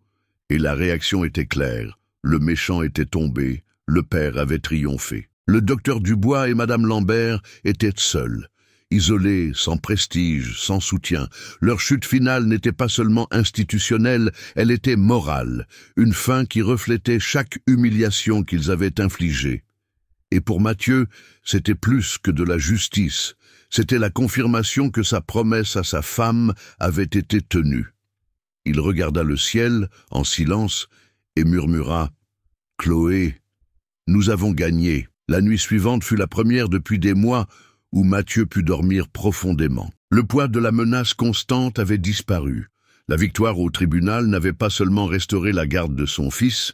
Et la réaction était claire. Le méchant était tombé, le père avait triomphé. Le docteur Dubois et Madame Lambert étaient seuls. Isolés, sans prestige, sans soutien. Leur chute finale n'était pas seulement institutionnelle, elle était morale, une fin qui reflétait chaque humiliation qu'ils avaient infligée. Et pour Mathieu, c'était plus que de la justice, c'était la confirmation que sa promesse à sa femme avait été tenue. Il regarda le ciel, en silence, et murmura « Chloé, nous avons gagné ». La nuit suivante fut la première depuis des mois où Mathieu put dormir profondément. Le poids de la menace constante avait disparu. La victoire au tribunal n'avait pas seulement restauré la garde de son fils,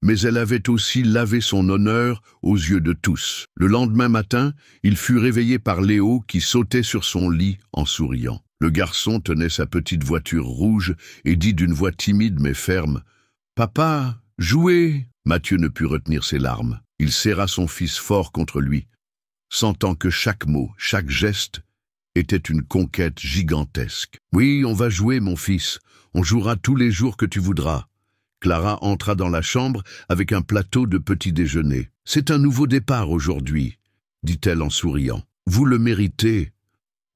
mais elle avait aussi lavé son honneur aux yeux de tous. Le lendemain matin, il fut réveillé par Léo qui sautait sur son lit en souriant. Le garçon tenait sa petite voiture rouge et dit d'une voix timide mais ferme « Papa, jouez !» Mathieu ne put retenir ses larmes. Il serra son fils fort contre lui, sentant que chaque mot, chaque geste était une conquête gigantesque. « Oui, on va jouer, mon fils. On jouera tous les jours que tu voudras. » Clara entra dans la chambre avec un plateau de petit déjeuner. « C'est un nouveau départ aujourd'hui, » dit-elle en souriant. « Vous le méritez. »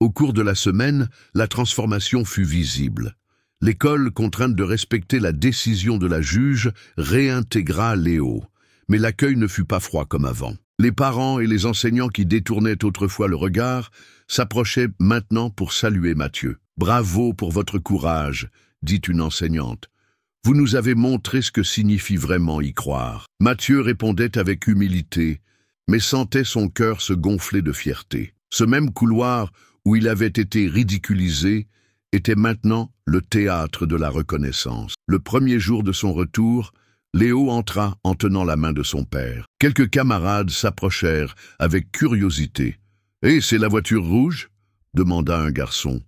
Au cours de la semaine, la transformation fut visible. L'école, contrainte de respecter la décision de la juge, réintégra Léo. Mais l'accueil ne fut pas froid comme avant. Les parents et les enseignants qui détournaient autrefois le regard s'approchaient maintenant pour saluer Mathieu. « Bravo pour votre courage », dit une enseignante. « Vous nous avez montré ce que signifie vraiment y croire. » Mathieu répondait avec humilité, mais sentait son cœur se gonfler de fierté. Ce même couloir où il avait été ridiculisé était maintenant le théâtre de la reconnaissance. Le premier jour de son retour, Léo entra en tenant la main de son père. Quelques camarades s'approchèrent avec curiosité. « Eh, c'est la voiture rouge ?» demanda un garçon.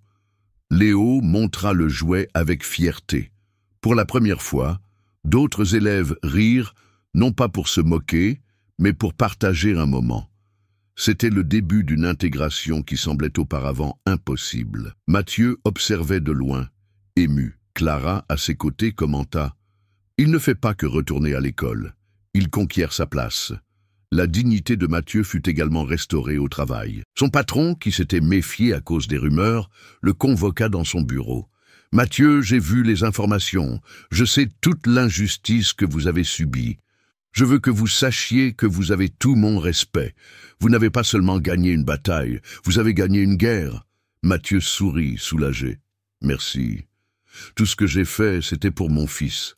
Léo montra le jouet avec fierté. Pour la première fois, d'autres élèves rirent, non pas pour se moquer, mais pour partager un moment. C'était le début d'une intégration qui semblait auparavant impossible. Mathieu observait de loin, ému. Clara, à ses côtés, commenta « Il ne fait pas que retourner à l'école. Il conquiert sa place. » La dignité de Mathieu fut également restaurée au travail. Son patron, qui s'était méfié à cause des rumeurs, le convoqua dans son bureau. « Mathieu, j'ai vu les informations. Je sais toute l'injustice que vous avez subie. Je veux que vous sachiez que vous avez tout mon respect. Vous n'avez pas seulement gagné une bataille, vous avez gagné une guerre. » Mathieu sourit, soulagé. « Merci. Tout ce que j'ai fait, c'était pour mon fils. »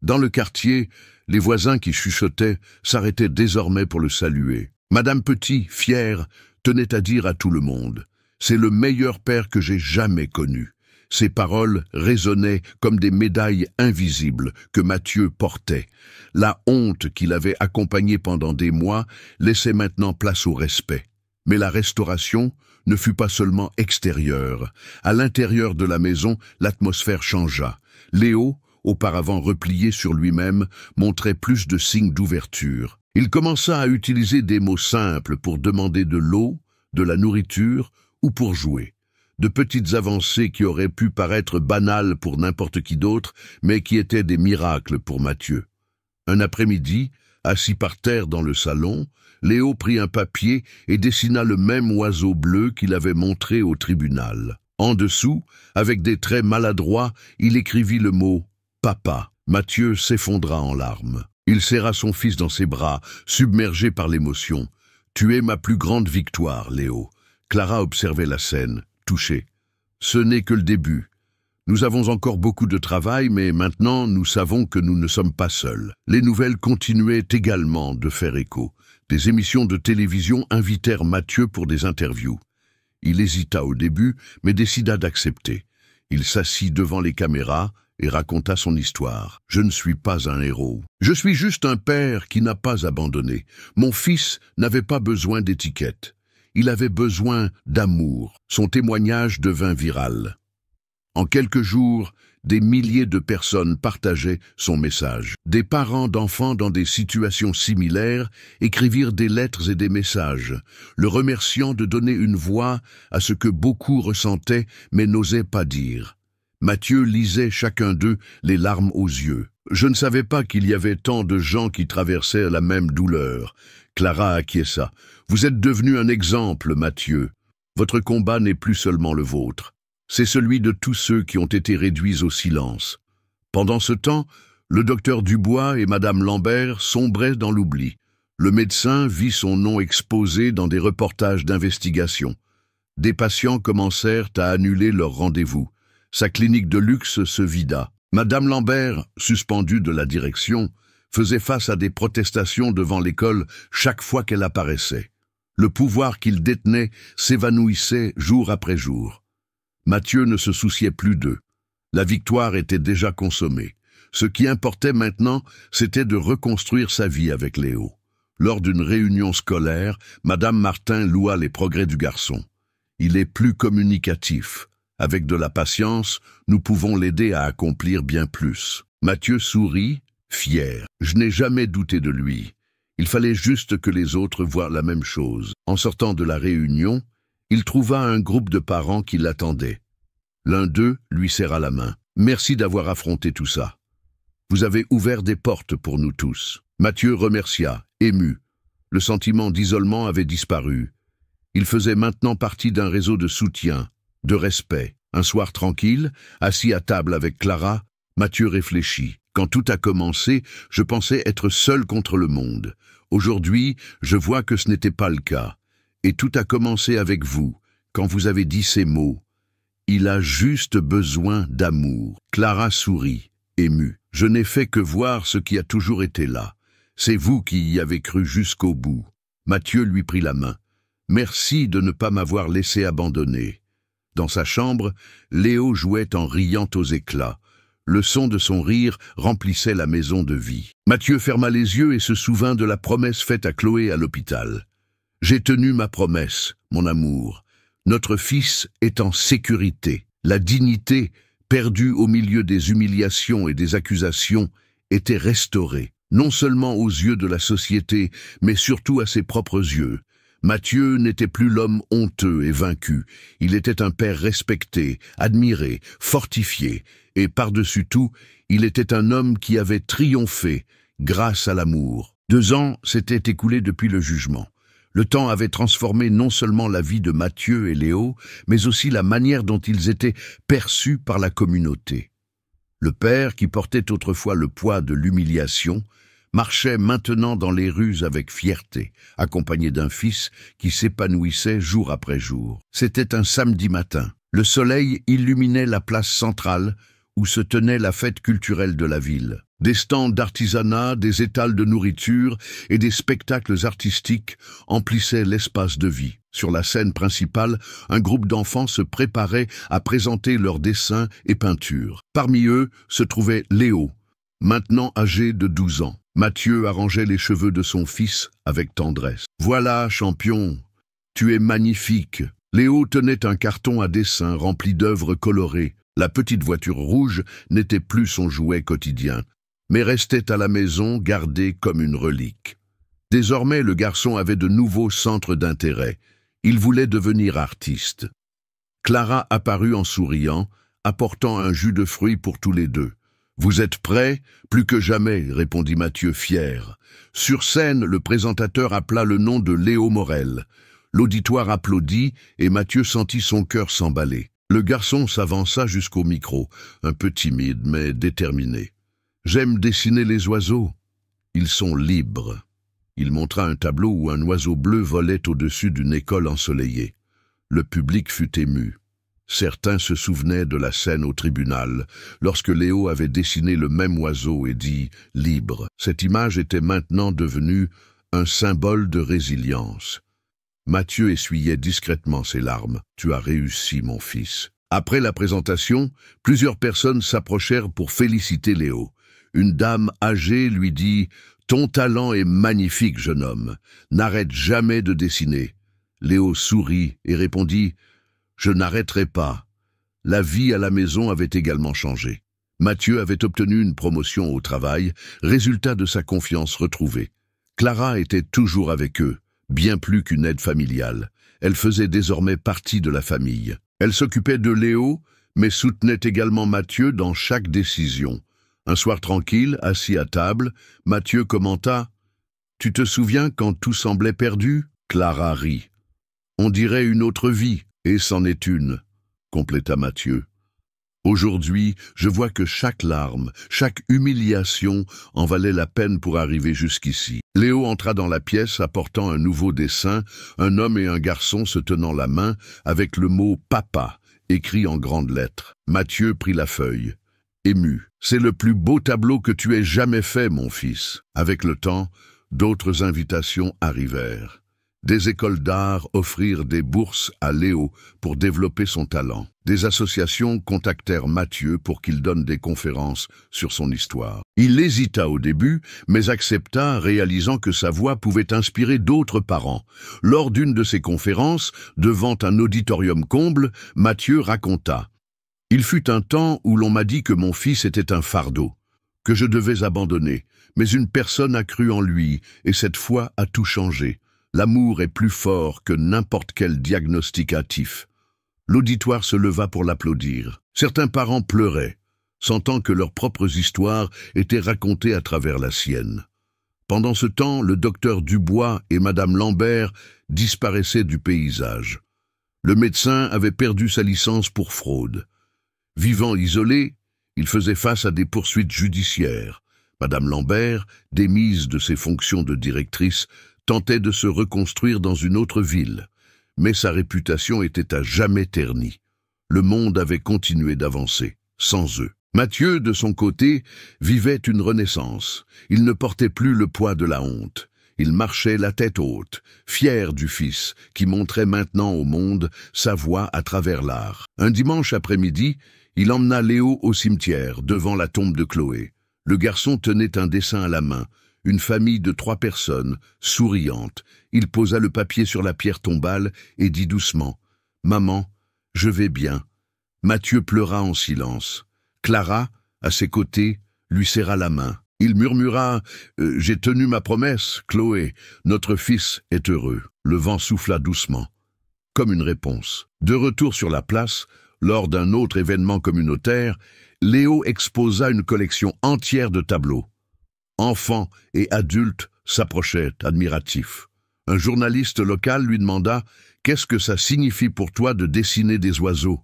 Dans le quartier, les voisins qui chuchotaient s'arrêtaient désormais pour le saluer. Madame Petit, fière, tenait à dire à tout le monde « C'est le meilleur père que j'ai jamais connu. » Ses paroles résonnaient comme des médailles invisibles que Mathieu portait. La honte qu'il avait accompagnée pendant des mois laissait maintenant place au respect. Mais la restauration ne fut pas seulement extérieure. À l'intérieur de la maison, l'atmosphère changea. Léo, auparavant replié sur lui-même, montrait plus de signes d'ouverture. Il commença à utiliser des mots simples pour demander de l'eau, de la nourriture ou pour jouer. De petites avancées qui auraient pu paraître banales pour n'importe qui d'autre, mais qui étaient des miracles pour Mathieu. Un après-midi, assis par terre dans le salon, Léo prit un papier et dessina le même oiseau bleu qu'il avait montré au tribunal. En dessous, avec des traits maladroits, il écrivit le mot « Papa ». Mathieu s'effondra en larmes. Il serra son fils dans ses bras, submergé par l'émotion. « Tu es ma plus grande victoire, Léo ». Clara observait la scène, touchée. « Ce n'est que le début. Nous avons encore beaucoup de travail, mais maintenant nous savons que nous ne sommes pas seuls. » Les nouvelles continuaient également de faire écho. Des émissions de télévision invitèrent Mathieu pour des interviews. Il hésita au début, mais décida d'accepter. Il s'assit devant les caméras et raconta son histoire. « Je ne suis pas un héros. Je suis juste un père qui n'a pas abandonné. Mon fils n'avait pas besoin d'étiquette. Il avait besoin d'amour. » Son témoignage devint viral. En quelques jours, des milliers de personnes partageaient son message. Des parents d'enfants dans des situations similaires écrivirent des lettres et des messages, le remerciant de donner une voix à ce que beaucoup ressentaient mais n'osaient pas dire. Mathieu lisait chacun d'eux, les larmes aux yeux. « Je ne savais pas qu'il y avait tant de gens qui traversaient la même douleur. » Clara acquiesça. « Vous êtes devenu un exemple, Mathieu. Votre combat n'est plus seulement le vôtre. C'est celui de tous ceux qui ont été réduits au silence. » Pendant ce temps, le docteur Dubois et Madame Lambert sombraient dans l'oubli. Le médecin vit son nom exposé dans des reportages d'investigation. Des patients commencèrent à annuler leurs rendez-vous. Sa clinique de luxe se vida. Madame Lambert, suspendue de la direction, faisait face à des protestations devant l'école chaque fois qu'elle apparaissait. Le pouvoir qu'il détenait s'évanouissait jour après jour. Mathieu ne se souciait plus d'eux. La victoire était déjà consommée. Ce qui importait maintenant, c'était de reconstruire sa vie avec Léo. Lors d'une réunion scolaire, Madame Martin loua les progrès du garçon. Il est plus communicatif. Avec de la patience, nous pouvons l'aider à accomplir bien plus. Mathieu sourit, fier. Je n'ai jamais douté de lui. Il fallait juste que les autres voient la même chose. En sortant de la réunion, il trouva un groupe de parents qui l'attendaient. L'un d'eux lui serra la main. « Merci d'avoir affronté tout ça. Vous avez ouvert des portes pour nous tous. » Mathieu remercia, ému. Le sentiment d'isolement avait disparu. Il faisait maintenant partie d'un réseau de soutien, de respect. Un soir tranquille, assis à table avec Clara, Mathieu réfléchit. « Quand tout a commencé, je pensais être seul contre le monde. Aujourd'hui, je vois que ce n'était pas le cas. Et tout a commencé avec vous, quand vous avez dit ces mots. Il a juste besoin d'amour. » Clara sourit, émue. « Je n'ai fait que voir ce qui a toujours été là. C'est vous qui y avez cru jusqu'au bout. » Mathieu lui prit la main. « Merci de ne pas m'avoir laissé abandonner. » Dans sa chambre, Léo jouait en riant aux éclats. Le son de son rire remplissait la maison de vie. Mathieu ferma les yeux et se souvint de la promesse faite à Chloé à l'hôpital. « J'ai tenu ma promesse, mon amour. Notre fils est en sécurité. » La dignité, perdue au milieu des humiliations et des accusations, était restaurée, non seulement aux yeux de la société, mais surtout à ses propres yeux. Mathieu n'était plus l'homme honteux et vaincu. Il était un père respecté, admiré, fortifié, et par-dessus tout, il était un homme qui avait triomphé grâce à l'amour. 2 ans s'étaient écoulés depuis le jugement. Le temps avait transformé non seulement la vie de Mathieu et Léo, mais aussi la manière dont ils étaient perçus par la communauté. Le père, qui portait autrefois le poids de l'humiliation, marchait maintenant dans les rues avec fierté, accompagné d'un fils qui s'épanouissait jour après jour. C'était un samedi matin. Le soleil illuminait la place centrale où se tenait la fête culturelle de la ville. Des stands d'artisanat, des étals de nourriture et des spectacles artistiques emplissaient l'espace de vie. Sur la scène principale, un groupe d'enfants se préparait à présenter leurs dessins et peintures. Parmi eux se trouvait Léo, maintenant âgé de 12 ans. Mathieu arrangeait les cheveux de son fils avec tendresse. « Voilà, champion, tu es magnifique. » Léo tenait un carton à dessin rempli d'œuvres colorées. La petite voiture rouge n'était plus son jouet quotidien, mais restait à la maison gardée comme une relique. Désormais, le garçon avait de nouveaux centres d'intérêt. Il voulait devenir artiste. Clara apparut en souriant, apportant un jus de fruits pour tous les deux. « Vous êtes prêts ? Plus que jamais, » répondit Mathieu fier. Sur scène, le présentateur appela le nom de Léo Morel. L'auditoire applaudit et Mathieu sentit son cœur s'emballer. Le garçon s'avança jusqu'au micro, un peu timide mais déterminé. « J'aime dessiner les oiseaux. Ils sont libres. » Il montra un tableau où un oiseau bleu volait au-dessus d'une école ensoleillée. Le public fut ému. Certains se souvenaient de la scène au tribunal, lorsque Léo avait dessiné le même oiseau et dit « libre ». Cette image était maintenant devenue un symbole de résilience. Mathieu essuyait discrètement ses larmes. « Tu as réussi, mon fils. » Après la présentation, plusieurs personnes s'approchèrent pour féliciter Léo. Une dame âgée lui dit « Ton talent est magnifique, jeune homme. N'arrête jamais de dessiner. » Léo sourit et répondit « Je n'arrêterai pas. » La vie à la maison avait également changé. Mathieu avait obtenu une promotion au travail, résultat de sa confiance retrouvée. Clara était toujours avec eux, bien plus qu'une aide familiale. Elle faisait désormais partie de la famille. Elle s'occupait de Léo, mais soutenait également Mathieu dans chaque décision. Un soir tranquille, assis à table, Mathieu commenta « Tu te souviens quand tout semblait perdu ?» Clara rit. « On dirait une autre vie, et c'en est une, » compléta Mathieu. Aujourd'hui, je vois que chaque larme, chaque humiliation en valait la peine pour arriver jusqu'ici. Léo entra dans la pièce apportant un nouveau dessin, un homme et un garçon se tenant la main avec le mot « papa » écrit en grandes lettres. Mathieu prit la feuille. Ému. « C'est le plus beau tableau que tu aies jamais fait, mon fils. » Avec le temps, d'autres invitations arrivèrent. Des écoles d'art offrirent des bourses à Léo pour développer son talent. Des associations contactèrent Mathieu pour qu'il donne des conférences sur son histoire. Il hésita au début, mais accepta, réalisant que sa voix pouvait inspirer d'autres parents. Lors d'une de ses conférences, devant un auditorium comble, Mathieu raconta « Il fut un temps où l'on m'a dit que mon fils était un fardeau, que je devais abandonner, mais une personne a cru en lui et cette foi a tout changé. L'amour est plus fort que n'importe quel diagnostic hâtif. » L'auditoire se leva pour l'applaudir. Certains parents pleuraient, sentant que leurs propres histoires étaient racontées à travers la sienne. Pendant ce temps, le docteur Dubois et Madame Lambert disparaissaient du paysage. Le médecin avait perdu sa licence pour fraude. Vivant isolé, il faisait face à des poursuites judiciaires. Madame Lambert, démise de ses fonctions de directrice, tentait de se reconstruire dans une autre ville. Mais sa réputation était à jamais ternie. Le monde avait continué d'avancer, sans eux. Mathieu, de son côté, vivait une renaissance. Il ne portait plus le poids de la honte. Il marchait la tête haute, fier du fils, qui montrait maintenant au monde sa voix à travers l'art. Un dimanche après-midi, il emmena Léo au cimetière, devant la tombe de Chloé. Le garçon tenait un dessin à la main, une famille de 3 personnes, souriante. Il posa le papier sur la pierre tombale et dit doucement « Maman, je vais bien. » Mathieu pleura en silence. Clara, à ses côtés, lui serra la main. Il murmura « J'ai tenu ma promesse, Chloé. Notre fils est heureux. » Le vent souffla doucement, comme une réponse. De retour sur la place, lors d'un autre événement communautaire, Léo exposa une collection entière de tableaux. Enfants et adultes s'approchaient, admiratifs. Un journaliste local lui demanda « Qu'est-ce que ça signifie pour toi de dessiner des oiseaux ?»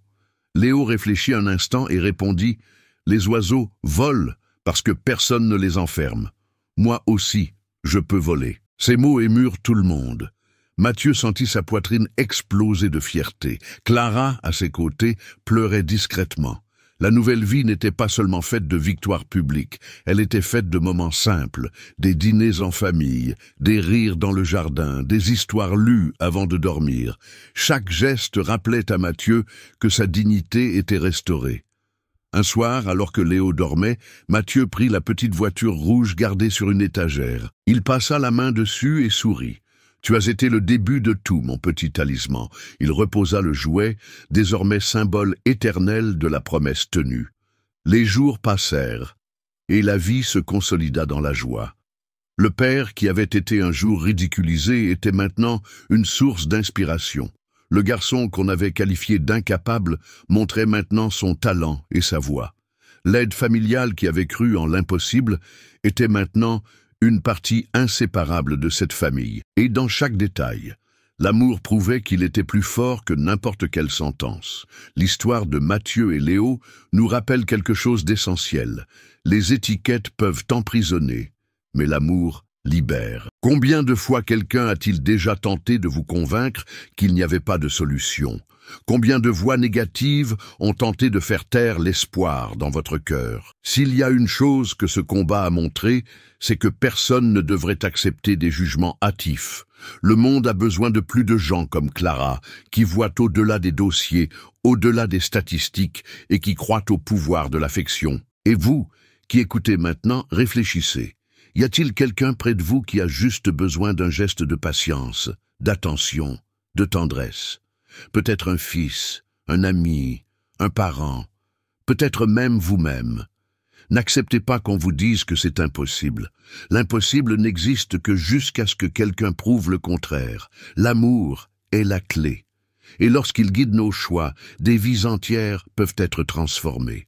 Léo réfléchit un instant et répondit « Les oiseaux volent parce que personne ne les enferme. Moi aussi, je peux voler. » Ces mots émurent tout le monde. Mathieu sentit sa poitrine exploser de fierté. Clara, à ses côtés, pleurait discrètement. La nouvelle vie n'était pas seulement faite de victoires publiques, elle était faite de moments simples, des dîners en famille, des rires dans le jardin, des histoires lues avant de dormir. Chaque geste rappelait à Mathieu que sa dignité était restaurée. Un soir, alors que Léo dormait, Mathieu prit la petite voiture rouge gardée sur une étagère. Il passa la main dessus et sourit. « Tu as été le début de tout, mon petit talisman. » Il reposa le jouet, désormais symbole éternel de la promesse tenue. Les jours passèrent, et la vie se consolida dans la joie. Le père, qui avait été un jour ridiculisé, était maintenant une source d'inspiration. Le garçon qu'on avait qualifié d'incapable montrait maintenant son talent et sa voix. L'aide familiale qui avait cru en l'impossible était maintenant une partie inséparable de cette famille. Et dans chaque détail, L'amour prouvait qu'il était plus fort que n'importe quelle sentence. L'histoire de Mathieu et Léo nous rappelle quelque chose d'essentiel. Les étiquettes peuvent emprisonner, mais l'amour libère. Combien de fois quelqu'un a-t-il déjà tenté de vous convaincre qu'il n'y avait pas de solution? Combien de voix négatives ont tenté de faire taire l'espoir dans votre cœur? S'il y a une chose que ce combat a montré, c'est que personne ne devrait accepter des jugements hâtifs. Le monde a besoin de plus de gens comme Clara, qui voient au-delà des dossiers, au-delà des statistiques et qui croient au pouvoir de l'affection. Et vous, qui écoutez maintenant, réfléchissez. Y a-t-il quelqu'un près de vous qui a juste besoin d'un geste de patience, d'attention, de tendresse? Peut-être un fils, un ami, un parent, peut-être même vous-même. N'acceptez pas qu'on vous dise que c'est impossible. L'impossible n'existe que jusqu'à ce que quelqu'un prouve le contraire. L'amour est la clé. Et lorsqu'il guide nos choix, des vies entières peuvent être transformées.